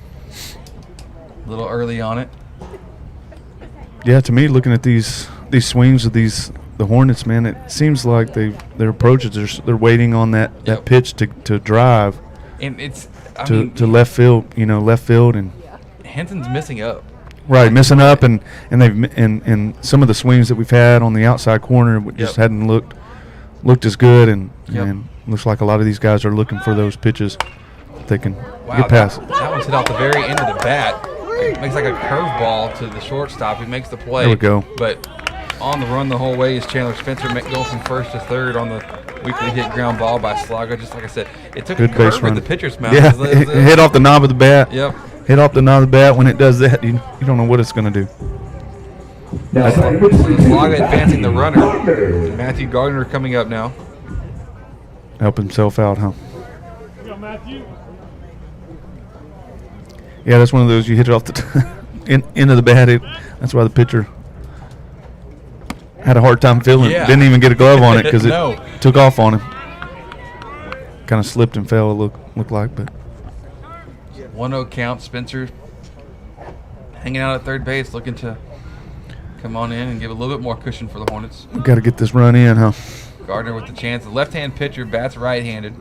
a little early on it. Yeah, to me, looking at these swings of the Hornets, man, it seems like their approaches they're waiting on that Yep. pitch to drive And it's to left field, and Henson's missing up. right, missing up, and some of the swings that we've had on the outside corner just Yep. hadn't looked as good, and Yep. looks like a lot of these guys are looking for those pitches that they can Wow, get past. that one's hit out the very end of the bat. It makes like a curveball to the shortstop. He makes the play. There we go. But on the run the whole way is Chandler Spencer going from first to third on the weakly hit ground ball by Slaga. Just like I said, it took Good a base curve run. at the pitcher's mouth. Yeah, It it hit off the knob of the bat. Yep. Hit off the knob of the bat. When it does that, you don't know what it's going to do. Now batting number 22, Slaga advancing the runner. Gardner. Matthew Gardner coming up now. Help himself out, huh? Yeah, that's one of those you hit it off the into the bat. That's why the pitcher had a hard time feeling. Yeah. Didn't even get a glove on it because No. it took off on him. Kind of slipped and fell. It looked like, but 1-0 count. Spencer hanging out at third base, looking to come on in and give a little bit more cushion for the Hornets. we got to get this run in, huh? Gardner with the chance. The left-hand pitcher bats right-handed.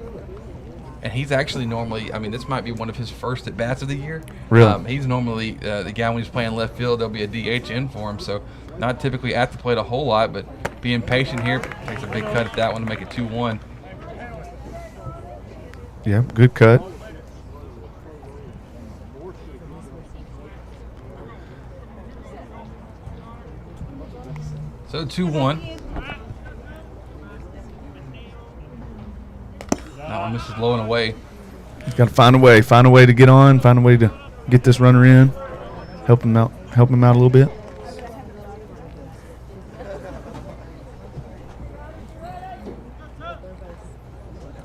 And he's actually normally, this might be one of his first at-bats of the year. Really? He's normally the guy when he's playing left field, there'll be a DH in for him. So not typically at the plate a whole lot, but being patient here, takes a big cut at that one to make it 2-1. Yeah, good cut. So 2-1. That one misses low and away. Got to find a way to get on, find a way to get this runner in, help him out a little bit.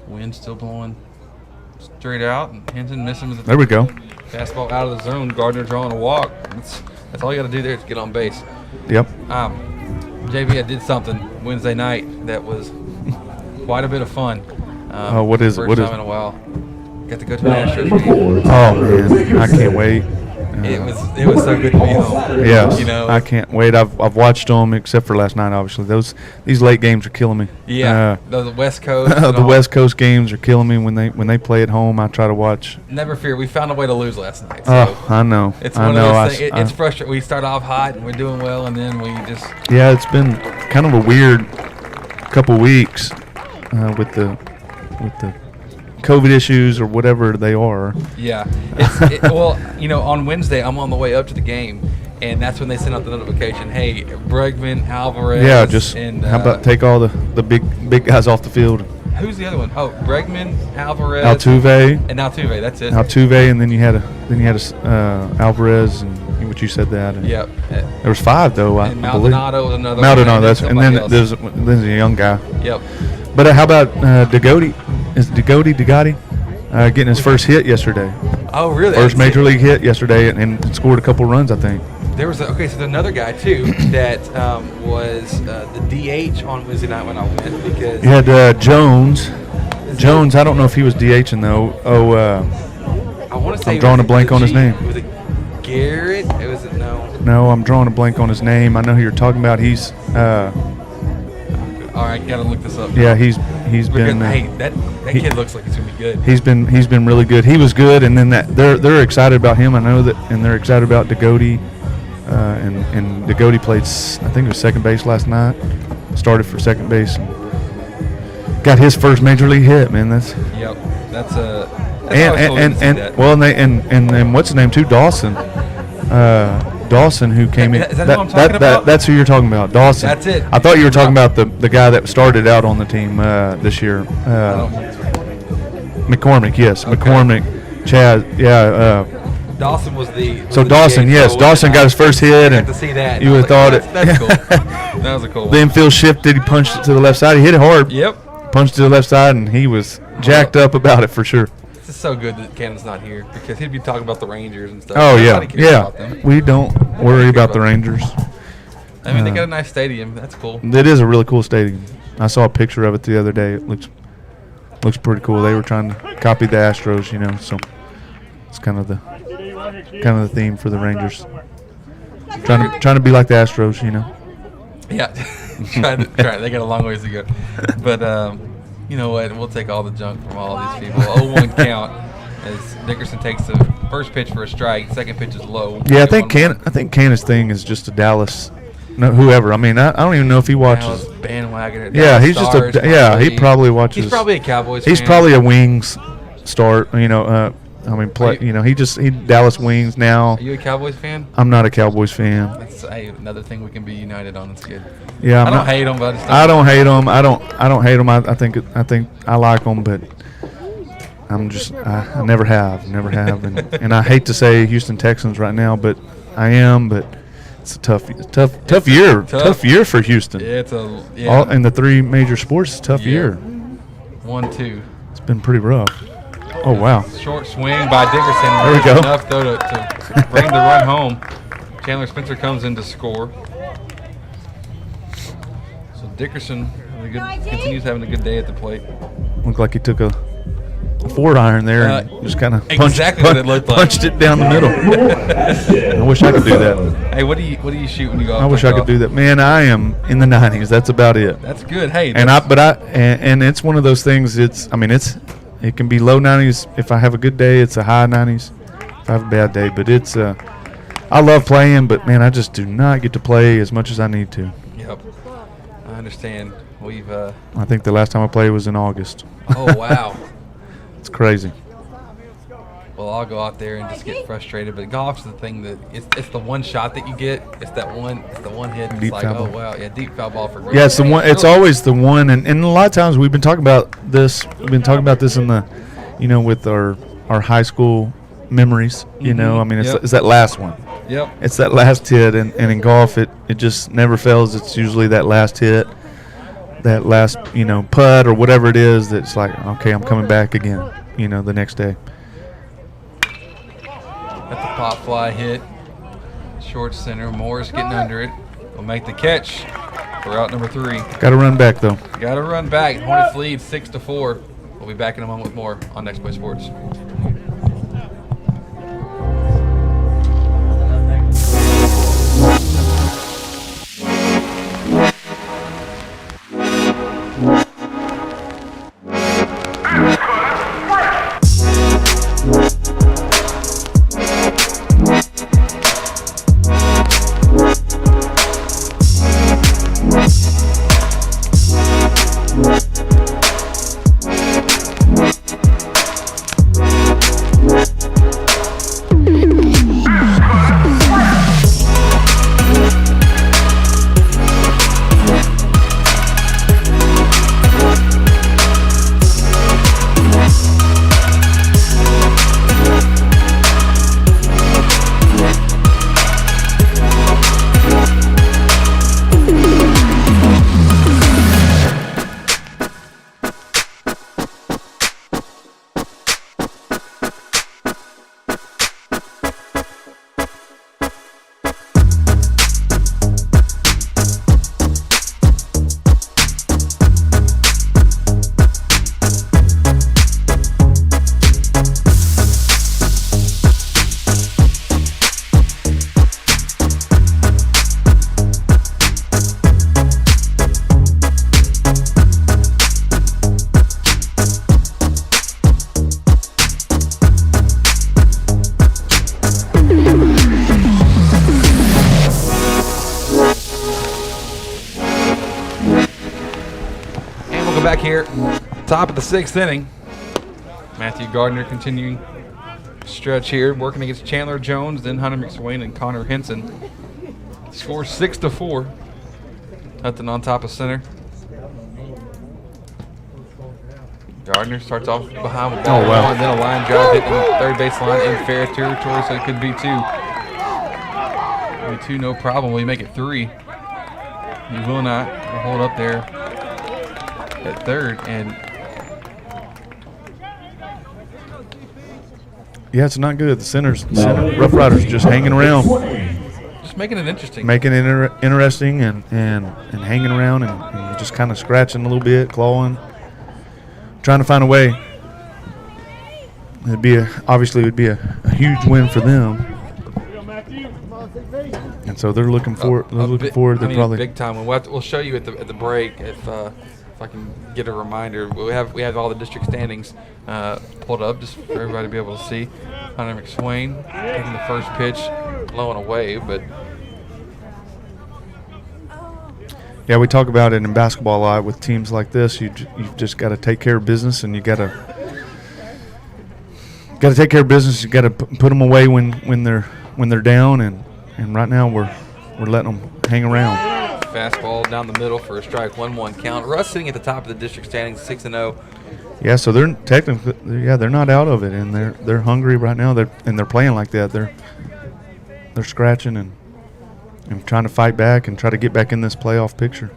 Wind still blowing straight out, and Henson missing with the There we go. fastball out of the zone. Gardner drawing a walk. That's all you got to do there is get on base. Yep. JB, I did something Wednesday night that was quite a bit of fun. Oh, what is it? First What is time it? in a while. Got to go to an Now Astros number game. 4, Oh man, I can't wait. It was so good to be home. Yes, You know. I can't wait. I've watched them except for last night. Obviously, these late games are killing me. Yeah. The West Coast. and the all. West Coast games are killing me when they play at home. I try to watch. Never fear. We found a way to lose last night. So Oh, I know. it's I one know. of those things. It's frustrating. We start off hot and we're doing well, and then we just Yeah, it's been kind of a weird couple weeks with the COVID issues or whatever they are. Yeah. Well, on Wednesday, I'm on the way up to the game, and that's when they sent out the notification. Hey, Bregman, Alvarez. Yeah, just and, how about take all the big guys off the field? who's the other one? Oh, Bregman, Alvarez, Altuve, and Altuve. That's it. and then you had Alvarez, and but you said that. And Yep. There was 5 though. I And believe. Maldonado was another one. Maldonado. That's and somebody then else. there's a young guy. Yep. But how about Degoti? Is Degoti getting his first hit yesterday? Oh, really? First major league hit yesterday, and scored a couple runs, I think. There was so there's another guy too that was the DH on Wednesday night when I went because You had Jones. Jones, I don't know if he was DHing though. I want to say I'm drawing a blank on his name. Was it Garrett? It was no. No, I'm drawing a blank on his name. I know who you're talking about. He's All right, gotta look this up. yeah, he's been. Hey, that kid looks like he's gonna be good. He's been really good. He was good, and then they're excited about him. I know that, and they're excited about Degoti. And Degoti played, I think it was second base last night. Started for second base. And got his first major league hit, man. That's Yep, that's always cool to and see that. well, and what's his name too? Dawson. Dawson, who came in. Is that who I'm talking about? That's who you're talking about, Dawson. That's it. I thought you were talking about the guy that started out on the team this year. McCormick, yes, Okay. McCormick, Chaz, yeah. Dawson was the. So was the Dawson, DH, yes, so Dawson got his first hit, I and got to see that. you I would was have like, thought That's it. cool. That was a cool one. The infield shifted. He punched it to the left side. He hit it hard. Yep. Punched to the left side, and he was jacked up about it for sure. It's just so good that Cannon's not here because he'd be talking about the Rangers and stuff. Oh yeah, Nobody cares about them. We don't worry about the Rangers. I mean, they got a nice stadium. That's cool. It is a really cool stadium. I saw a picture of it the other day. It looks pretty cool. They were trying to copy the Astros, so it's kind of the theme for the Rangers. Trying to be like the Astros, Yeah. try. They got a long ways to go. But you know what? We'll take all the junk from all these people. 0-1 count as Dickerson takes the first pitch for a strike. Second pitch is low. Yeah, I think Cannon's thing is just a Dallas. No, whoever. I mean, I don't even know if he watches. Dallas bandwagon. Yeah, Dallas he's Stars, just he probably watches. He's probably a Cowboys He's fan. probably a Wings star. He Dallas Wings now. Are you a Cowboys fan? I'm not a Cowboys fan. That's another thing we can be united on. It's good. Yeah, I don't hate them, but I don't hate them. I don't hate them. I think I like them, but I'm just I never have, and I hate to say Houston Texans right now, but I am. But it's a tough year. Tough year for Houston. Yeah, it's All in the 3 major sports. It's a tough year. 1-2. It's been pretty rough. Oh wow. Short swing by Dickerson. There we go. Enough though to bring the run home. Chandler Spencer comes in to score. So Dickerson continues having a good day at the plate. Looked like he took a 4-iron there and just kind of exactly what it looked like. punched it down the middle. I wish I could do that. Hey, what do you shoot when you go? I wish I could do that. Man, I am in the 90s. That's about it. That's good. Hey, and it's one of those things. It can be low 90s if I have a good day. It's a high 90s if I have a bad day. But it's I love playing, but man, I just do not get to play as much as I need to. Yep, I understand. We've. I think the last time I played was in August. Oh wow. It's crazy. Well, I'll go out there and just get frustrated. But golf's the thing that it's the one shot that you get. It's the one hit. It's Deep like, foul oh ball. wow, yeah, deep foul ball for. Yeah, it's the one. It's always the one, and a lot of times we've been talking about this. We've been talking about this in the, with our high school memories. I mean, it's that last one. Yep. It's that last hit, and in golf, it just never fails. It's usually that last hit, that last putt or whatever it is. That's like, okay, I'm coming back again. The next day. Got the pop fly hit. Short center. Morris getting under it. Will make the catch for out number 3. Got to run back though. Got to run back. Hornets lead 6-4. We'll be back in a moment with more on Next Play Sports. here. Top of the 6th inning. Matthew Gardner continuing stretch here, working against Chandler Jones, then Hunter McSwain and Connor Henson. Score 6-4. Hudson on top of center. Gardner starts off behind with ball one, then a line drive hitting third base line in fair territory, so it could be 2. Be 2, no problem. Will he make it 3? He will not. He'll hold up there at third, and yeah, it's not good. The center Rough Riders just hanging around, just making it interesting. making it interesting and hanging around and just kind of scratching a little bit, clawing, trying to find a way. Obviously it would be a huge win for them. And so they're looking forward. They're probably big time. We'll show you at the break if I can get a reminder. We have all the district standings pulled up just for everybody to be able to see. Hunter McSwain taking the first pitch, low and away, but yeah, we talk about it in basketball a lot with teams like this. You've just got to take care of business, and you got to take care of business. You got to put them away when they're down, and right now we're letting them hang around. Fastball down the middle for a strike, 1-1 count. Russ sitting at the top of the district standings, 6-0. Yeah, so they're technically, they're not out of it, and they're hungry right now. They're playing like that. They're scratching and trying to fight back and try to get back in this playoff picture.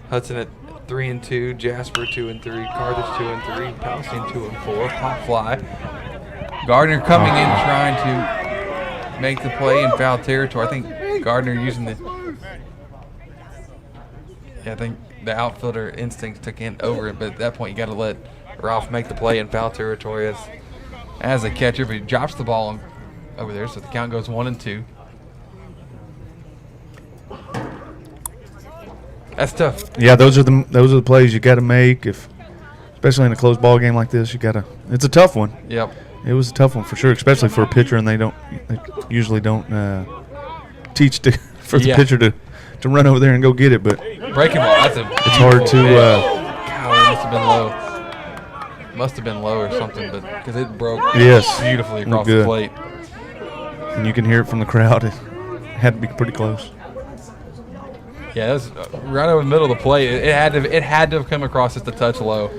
Hudson at 3-2, Jasper 2-3, Carthage 2-3, Palestine 2-4. Pop fly. Gardner coming in trying to make the play in foul territory. I think Gardner using I think the outfielder instincts took over it, but at that point you got to let Ralph make the play in foul territory as a catcher, but he drops the ball over there, so the count goes 1-2. That's tough. Yeah, those are the plays you got to make, especially in a close ball game like this. It's a tough one. Yep. It was a tough one for sure, especially for a pitcher, and they usually don't teach the pitcher to run over there and go get it. But breaking ball, it's hard to. Golly, it must have been low or something, but because it broke beautifully across the plate. And you can hear it from the crowd. It had to be pretty close. Yeah, it was right over the middle of the plate. It had to have come across just a touch low.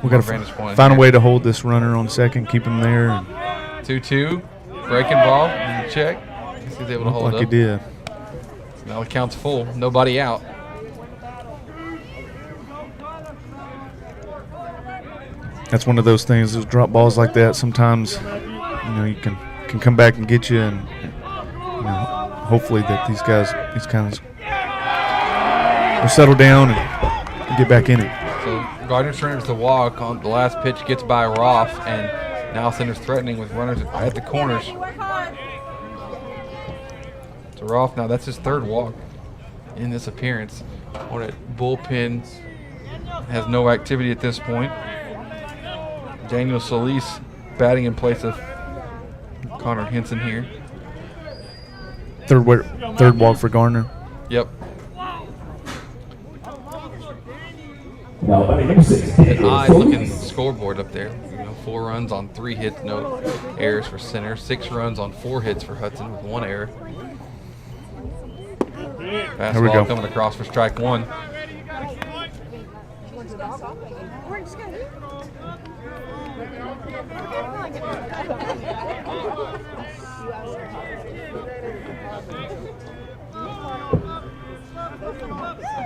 We got to find a way to hold this runner on second, keep him there. 2-2, breaking ball. Check. He's able to hold like up. He did. So now the count's full. Nobody out. That's one of those things. Those drop balls like that. Sometimes, you can come back and get you, and hopefully that these guys will settle down and get back in it. So Gardner turns the walk on the last pitch, gets by Roth, and now center's threatening with runners at the corners. So Roth, now that's his third walk in this appearance. On it, bullpen has no activity at this point. Daniel Solis batting in place of Connor Henson here. Third walk for Gardner. Yep. Now, An odd-looking scoreboard up there. 4 runs on 3 hits, no errors for center. 6 runs on 4 hits for Hudson with 1 error. Fastball coming across for strike 1.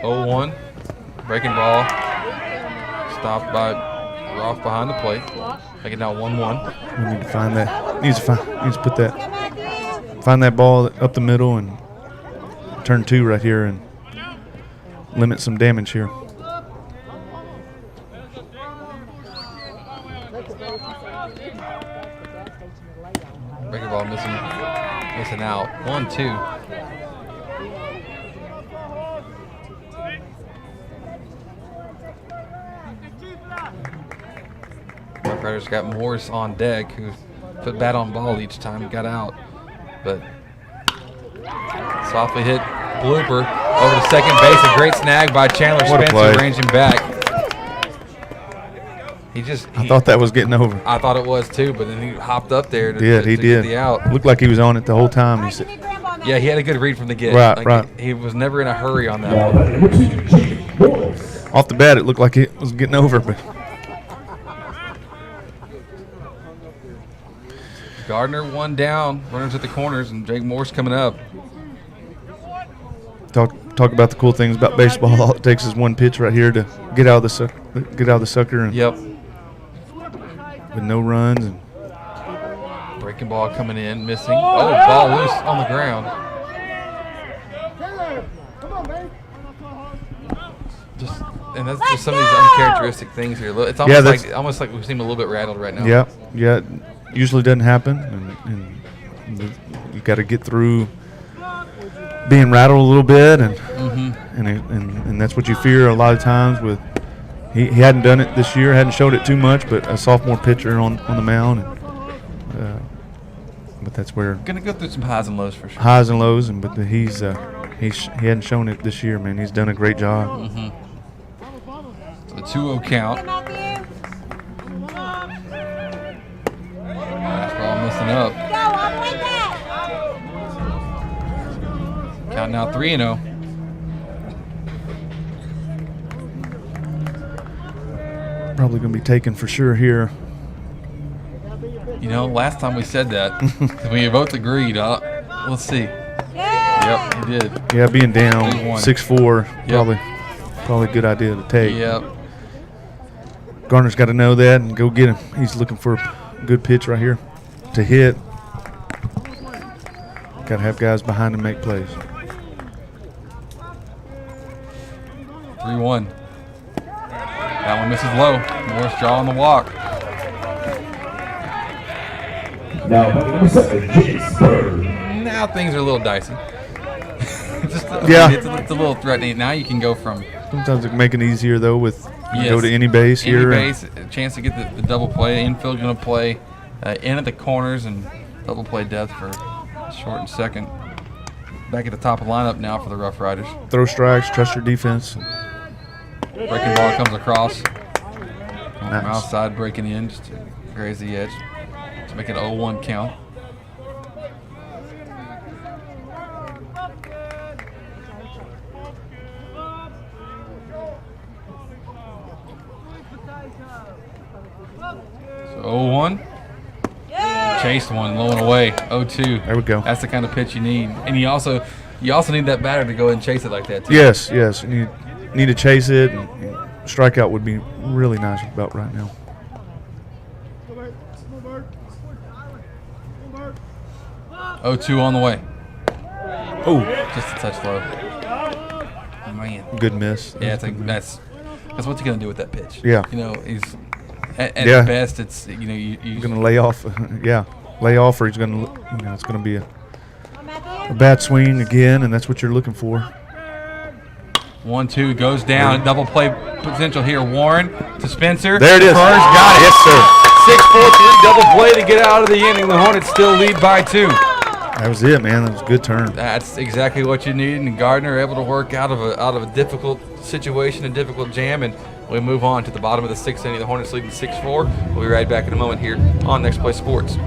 Oh, 0-1. Breaking ball. Stopped by Roth behind the plate. Make it now 1-1. We need to find that. Needs to put that. Find that ball up the middle and turn 2 right here and limit some damage here. Breaking ball missing out. 1-2. Rough Riders got Morris on deck, who put bat on ball each time he got out. But softly hit blooper over to second base. A great snag by Chandler Spencer, ranging back. I thought that was getting over. I thought it was too, but then he hopped up there to, He to did. get the out. Looked like he was on it the whole time. He said, Yeah, he had a good read from the get. Right. He was never in a hurry on that Now one. batting number 2, Jake Morris. off the bat, it looked like it was getting over, but Gardner one down, runners at the corners, and Jake Morse coming up. talk about the cool things about baseball. All it takes is one pitch right here to get out of the sucker, and Yep. with no runs and Breaking ball coming in, missing. Oh, ball loose on the ground. And that's just some of these uncharacteristic things here. It's almost like we seem a little bit rattled right now. yeah, it usually doesn't happen, and you got to get through being rattled a little bit, and that's what you fear a lot of times. With he hadn't done it this year, hadn't showed it too much, but a sophomore pitcher on the mound, but that's where Gonna go through some highs and lows for sure. highs and lows, but he hadn't shown it this year, man. He's done a great job. So the 2-0 count. Fastball missing up. Count now 3-0. Probably going to be taken for sure here. You know, last time we said that, we both agreed. Let's see. Yep, he did. Yeah, being down 3-1. 6-4, Yep. probably a good idea to take. Yep. Garner's got to know that and go get him. He's looking for a good pitch right here to hit. Got to have guys behind him make plays. 3-1. That one misses low. Morris draw on the walk. Now batting number 7, Jake Spur. Now things are a little dicey. Yeah. It's a little threatening. Now you can go from Sometimes it can make it easier, though, with you Yes. go to any base any here. base, a chance to get the double play. Infield going to play in at the corners and double play depth for short and second. Back at the top of the lineup now for the Rough Riders. Throw strikes, trust your defense. Breaking ball comes across. Nice. Outside breaking in just to graze the edge to make it 0-1 count. So 0-1. Chased one, low and away. 0-2. There we go. That's the kind of pitch you need, and you also need that batter to go ahead and chase it like that too. Yes. You need to chase it. And strikeout would be really nice about right now. Oh, 2 on the way. Oh, Just a touch low. Man. good miss. Yeah, that's what you're gonna do with that pitch. Yeah. You know, he's at Yeah. best. It's you He's going to lay off. Lay off, or he's going to. It's going to be a bad swing again, and that's what you're looking for. 1-2 goes down. Double play potential here. Warren to Spencer. There it is. First got it. Yes, sir. 6-4-3 double play to get out of the inning. The Hornets still lead by 2. That was it, man. That was a good turn. That's exactly what you need, and Gardner able to work out of a difficult situation, a difficult jam, and we move on to the bottom of the 6th inning. The Hornets leading 6-4. We'll be right back in a moment here on Next Play Sports.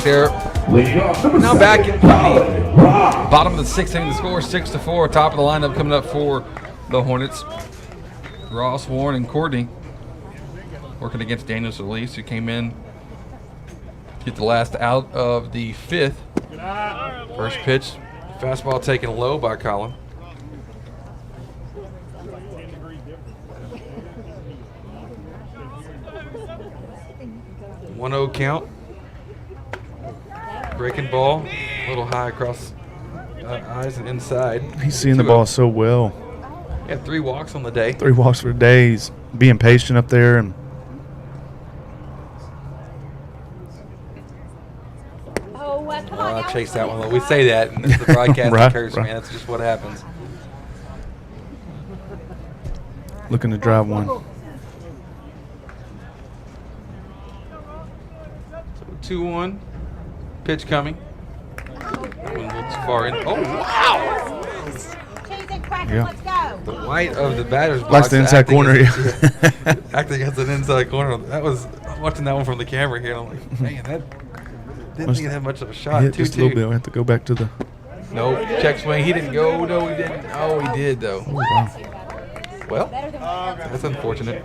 right there. Leading off number Now back in 7, Colin Ross. bottom of the sixth inning, the score 6-4. Top of the lineup coming up for the Hornets. Ross, Warren, and Courtney working against Daniel Solis, who came in to get the last out of the fifth. First pitch, fastball taken low by Colin. One 0 count. Breaking ball, a little high across eyes and inside. He's seeing the 2-0. ball so well. Yeah, 3 walks on the day. 3 walks for the day. He's being patient up there. And Oh, come on. I now. chased that one low. We say that, and it's the broadcast Right, curse, right. man. That's just what happens. looking to drive one. 2-1. Pitch coming. That one looks far in. Oh, wow! Cheese and crackers, Yeah. let's go. The white of the batter's box. Likes the inside acting corner. as- Yeah. acting as an inside corner. That was watching that one from the camera here. And I'm like, man, that didn't think it had much of a shot. Hit just a little 2-2. bit. We have to go back to the. Nope. Check swing. He didn't go. No, he didn't. Oh, he did though. Oh, wow. Well, Better than what else. that's unfortunate.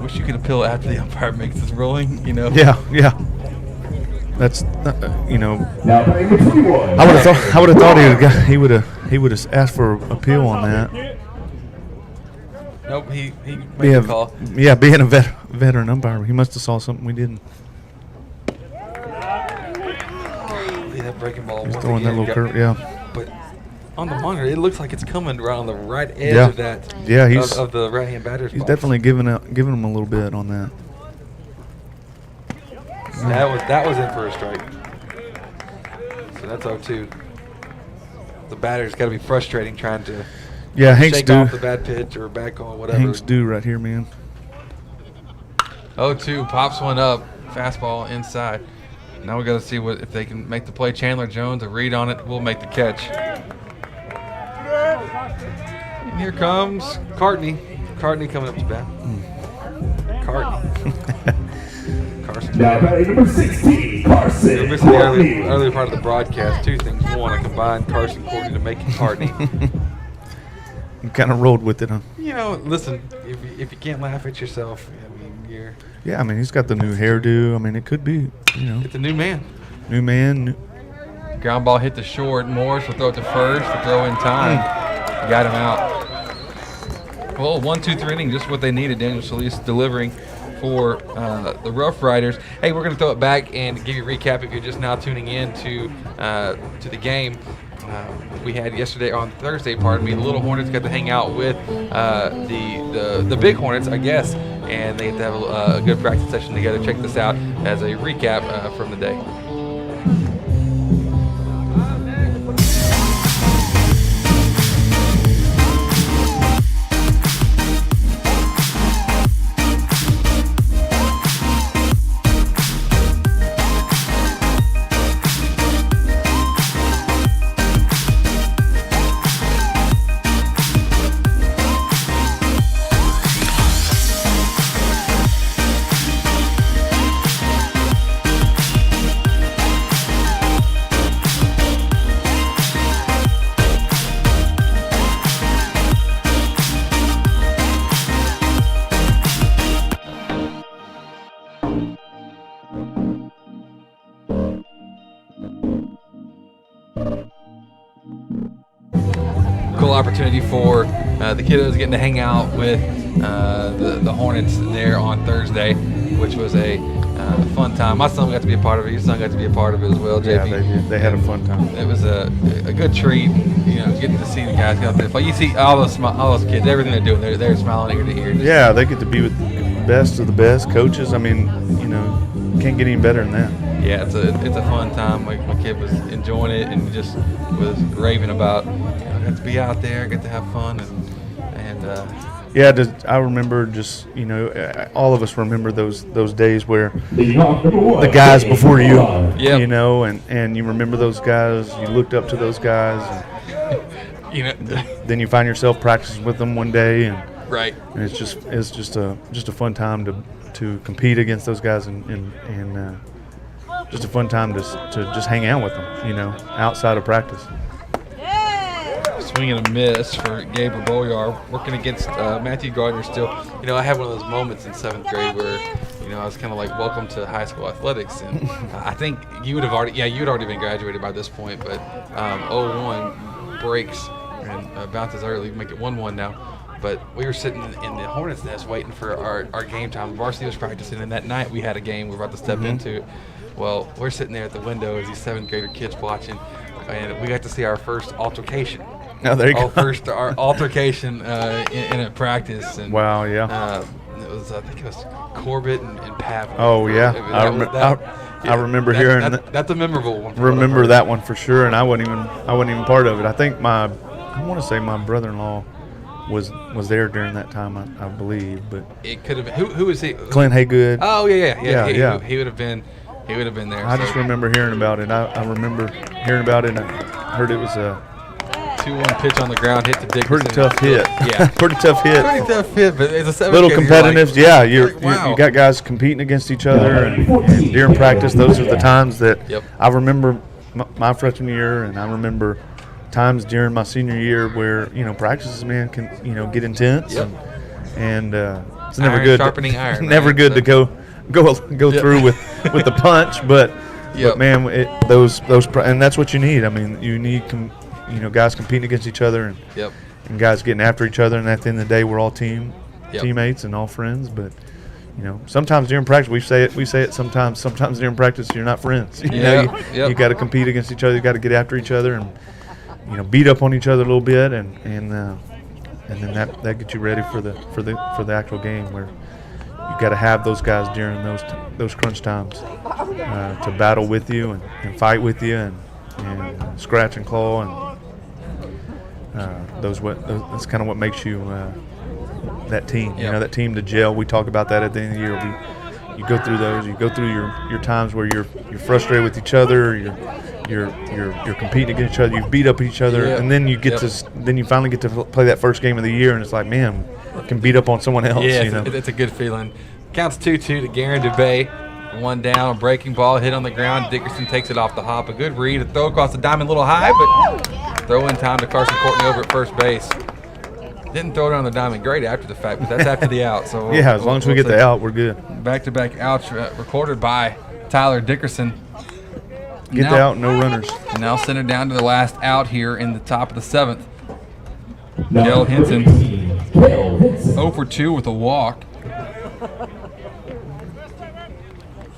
Wish you could appeal after the umpire makes his ruling. You know. Yeah, yeah. That's you know. Now batting number 21. I would have thought he would have asked for appeal on that. Nope. He made the call. Yeah, being a veteran umpire, he must have saw something we didn't. Yeah, that breaking ball. He's once throwing that again little got- curve. Yeah, But on the monitor, it looks like it's coming right on the right edge Yeah. of that. Yeah, he's- of the right-hand batter's he's box. definitely giving him a little bit on that. That was in for a strike. So that's 0-2. The batter's got to be frustrating trying to Yeah, Hank's shake due. off the bad pitch or bad call, whatever. Hank's due right here, man. 0-2 pops one up, fastball inside. Now we got to see if they can make the play. Chandler Jones, a read on it, will make the catch. And here comes Cartney. Cartney coming up to bat. Cartney. Carson. Now batting number 16, We were Carson missing the Courtney. earlier part of the broadcast. Two things. One, I combined Carson Courtney to make it Cartney. You kind of rolled with it, huh? You know, listen, if you can't laugh at yourself, I mean, Yeah, I mean he's got the new hairdo. I mean it could be, it's a new man. new man. Ground ball hit the short. Morris will throw it to first. The throw in time. Got him out. Well, 1-2-3 inning, just what they needed. Daniel Solis delivering for the Rough Riders. Hey, we're going to throw it back and give you a recap if you're just now tuning in to the game. We had yesterday on Thursday, pardon me. The Little Hornets got to hang out with the Big Hornets, I guess, and they had to have a good practice session together. Check this out as a recap from the day. Cool opportunity for the kiddos getting to hang out with the Hornets there on Thursday, which was a fun time. My son got to be a part of it. Your son got to be a part of it as well, JP. Yeah, they had a fun time. It was a good treat, getting to see the guys get out there. Like you see all those kids, everything they're doing, they're smiling ear to ear. Yeah, they get to be with the best of the best coaches. I mean, can't get any better than that. Yeah, it's a fun time. My kid was enjoying it and just was raving about, I got to be out there, I get to have fun, and Yeah, I remember just all of us remember those days where Leading off number 1. the guys before you, Yep. and you remember those guys. You looked up to those guys. And then you find yourself practicing with them one day, and right. it's just a fun time to to compete against those guys and just a fun time to just hang out with them, you know, outside of practice. Swing and a miss for Gabriel Boyar, working against Matthew Gardner still. You know, I had one of those moments in 7th grade where, you know, I was kind of like, welcome to high school athletics. And I think you would have already, you had already been graduated by this point, but 0-1 breaks and bounces early, make it 1-1 now. But we were sitting in the Hornets' nest waiting for our game time. Varsity was practicing, and that night we had a game we were about to step into. Well, we're sitting there at the window as these 7th grader kids watching, and we got to see our first altercation. Oh, there you go. Our altercation in a practice. And, wow, yeah. It was, I think it was Corbett and Pavel. Oh, yeah. I remember hearing that. That's a memorable one. Remember that one for sure, and I wasn't even part of it. I think I want to say my brother-in-law was there during that time, I believe, but it could have been. Who was he? Clint Haygood. Oh yeah. He would have been there. I just remember hearing about it. I remember hearing about it, and I heard it was a 2-1 pitch on the ground, hit the Dickerson. pretty tough hit. Yeah, pretty tough hit. Pretty tough hit, but it's a 7th Little grade, competitive. You're Yeah, like, wow. you got guys competing against each other, and during practice, those are the times that I remember my freshman year, and I remember times during my senior year where, you know, practices, man, can, you know, get intense, and it's never iron good. Sharpening iron. Never right? good to go through with the punch, but man, and that's what you need. I mean, you need guys competing against each other and guys getting after each other, and at the end of the day, we're all teammates and all friends. But you know, sometimes during practice we say it. Sometimes during practice you're not friends. You got to compete against each other. You got to get after each other and, you know, beat up on each other a little bit, and then that gets you ready for the actual game, where you got to have those guys during those crunch times to battle with you and fight with you and scratch and claw, and that's kind of what makes you that team. You know, that team to gel. We talk about that at the end of the year. You go through those. You go through your times where you're frustrated with each other. You're competing against each other. You beat up each other, and then you get then you finally get to play that first game of the year, and it's like, man, I can beat up on someone else. Yeah, you know? it's a good feeling. Counts 2-2 to Garen DeBay. 1 down, breaking ball hit on the ground. Dickerson takes it off the hop. A good read, a throw across the diamond, a little high, but throw in time to Carson Courtney over at first base. Didn't throw it on the diamond great after the fact, but that's after the out. So as long as we get the out, we're good. Back-to-back outs recorded by Tyler Dickerson. Get the out, no runners. Now send it down to the last out here in the top of the 7th. Dale Henson 0 for 2 with a walk.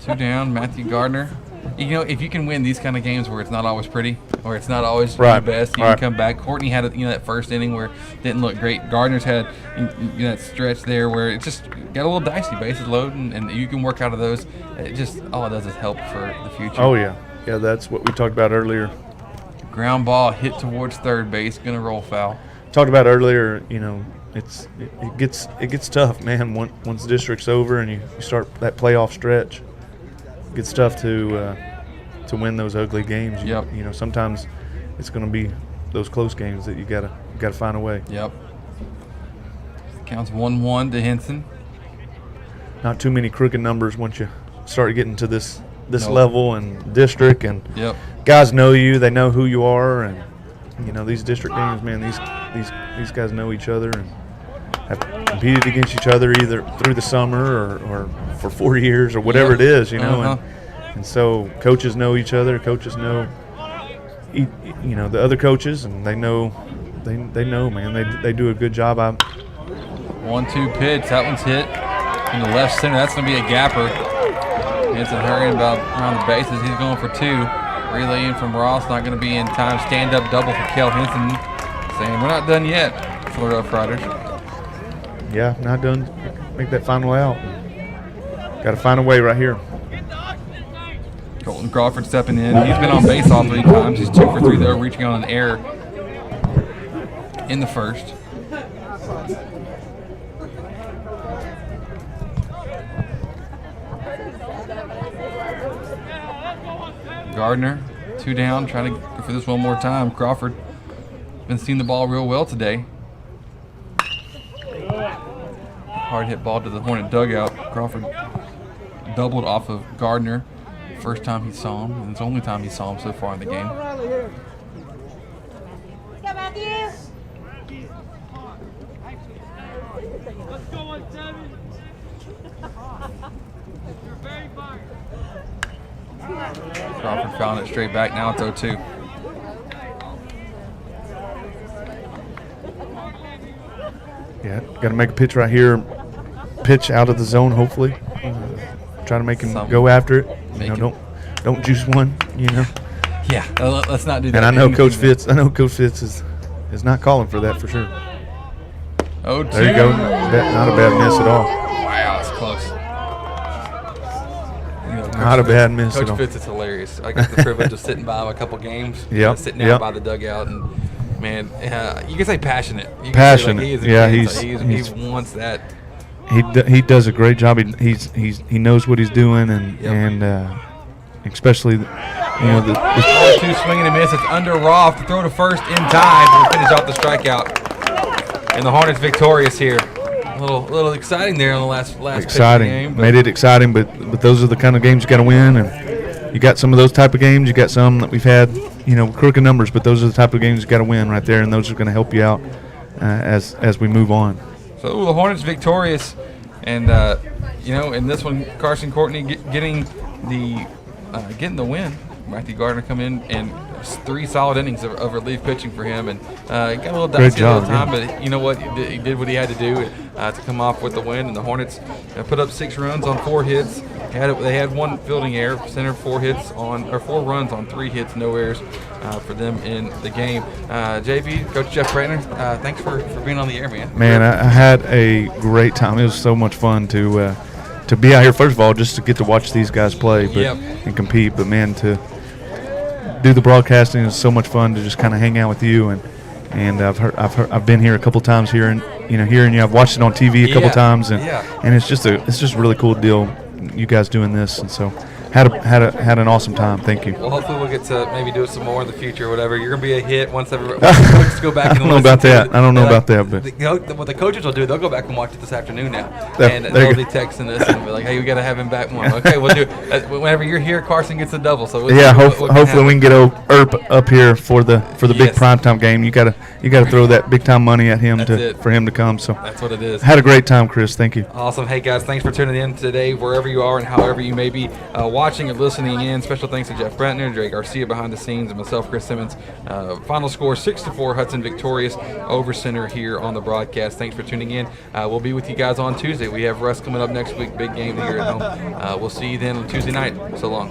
2 down, Matthew Gardner. You know, if you can win these kind of games where it's not always pretty, or it's not always the best, you can come back. Courtney had that first inning where it didn't look great. Gardner's had that stretch there where it just got a little dicey, bases loading, and you can work out of those. It just, all it does is help for the future. Oh, yeah. Yeah, that's what we talked about earlier. Ground ball hit towards third base, gonna roll foul. Talked about earlier, you know, it gets tough, man. Once the district's over and you start that playoff stretch, it gets tough to win those ugly games. You know, sometimes it's gonna be those close games that you gotta find a way. Yep. Counts 1-1 to Henson. Not too many crooked numbers once you start getting to this level and district, and guys know you, they know who you are, and you know, these district games, man, these guys know each other and have competed against each other either through the summer or for 4 years or whatever it is, you know, and so coaches know each other, coaches know you know the other coaches, and they know, man, they do a good job. 1-2 pitch, that one's hit in the left center. That's gonna be a gapper. Henson hurrying around the bases. He's going for 2. Relay in from Ross, not going to be in time. Stand-up double for Kel Henson, saying we're not done yet for the Rough Riders. Yeah, not done. Make that final out. Got to find a way right here. Colton Crawford stepping in. He's been on base all 3 times. He's 2 for 3 though, reaching on an error in the first. Gardner, 2 down, trying to go for this one more time. Crawford been seeing the ball real well today. Hard hit ball to the Hornet dugout. Crawford doubled off of Gardner. First time he saw him, and it's the only time he saw him so far in the game. Go, Matthew. Crawford fouling it straight back. Now it's 0-2. Yeah, got to make a pitch right here. Pitch out of the zone, hopefully. Try to make him go after it. You know, don't juice one. You know. Yeah, let's not do that. And I know Coach Fitz. Is not calling for that for sure. 0-2. There you go. Not a bad miss at all. Wow, that's close. Not a bad miss at all. Coach Fitz is hilarious. I got the privilege of sitting by him a couple games. Yep. Sitting down by the dugout, and man, you can say passionate. You can Passionate. Say, like, he wants that. He does a great job. He knows what he's doing, and especially the 2 swing and a miss. It's under Roth to throw to first in time to finish off the strikeout, and the Hornets victorious here. A little exciting there on the last exciting game. Made it exciting, but those are the kind of games you got to win, and you got some of those type of games. You got some that we've had, crooked numbers, but those are the type of games you got to win right there, and those are going to help you out as we move on. So the Hornets victorious, and in this one, Carson Courtney getting the win. Matthew Gardner come in and 3 solid innings of relief pitching for him, and got a little dicey at the time, but you know what? He did what he had to do to come off with the win, and the Hornets put up 6 runs on 4 hits. They had 1 fielding error, center 4 runs on 3 hits, no errors for them in the game. JB, Coach Jeff Brantner, thanks for being on the air, man. Man, I had a great time. It was so much fun to be out here. First of all, just to get to watch these guys play, and compete. But man, to do the broadcasting is so much fun. To just kind of hang out with you, and I've been here a couple times here, and hearing you. I've watched it on TV a couple times, and it's just a really cool deal. You guys doing this, and so had an awesome time. Thank you. Well, hopefully we'll get to maybe do it some more in the future or whatever. You're gonna be a hit once coaches go back. I don't know about that. But what the coaches will do, they'll go back and watch it this afternoon now, There and you they'll go. be texting us and be like, "Hey, we gotta have him back more." Okay, we'll do it. Whenever you're here, Carson gets a double. So hopefully we can get Earp up here for the big primetime game. You gotta throw that big time money at him for him to come. So that's what it is. Had a great time, Chris. Thank you. Awesome. Hey guys, thanks for tuning in today, wherever you are and however you may be watching or listening in. Special thanks to Jeff Brantner, Dre Garcia behind the scenes, and myself, Chris Simmons. Final score 6-4, Hudson victorious over Center here on the broadcast. Thanks for tuning in. We'll be with you guys on Tuesday. We have Russ coming up next week. Big game here at home. We'll see you then on Tuesday night. So long.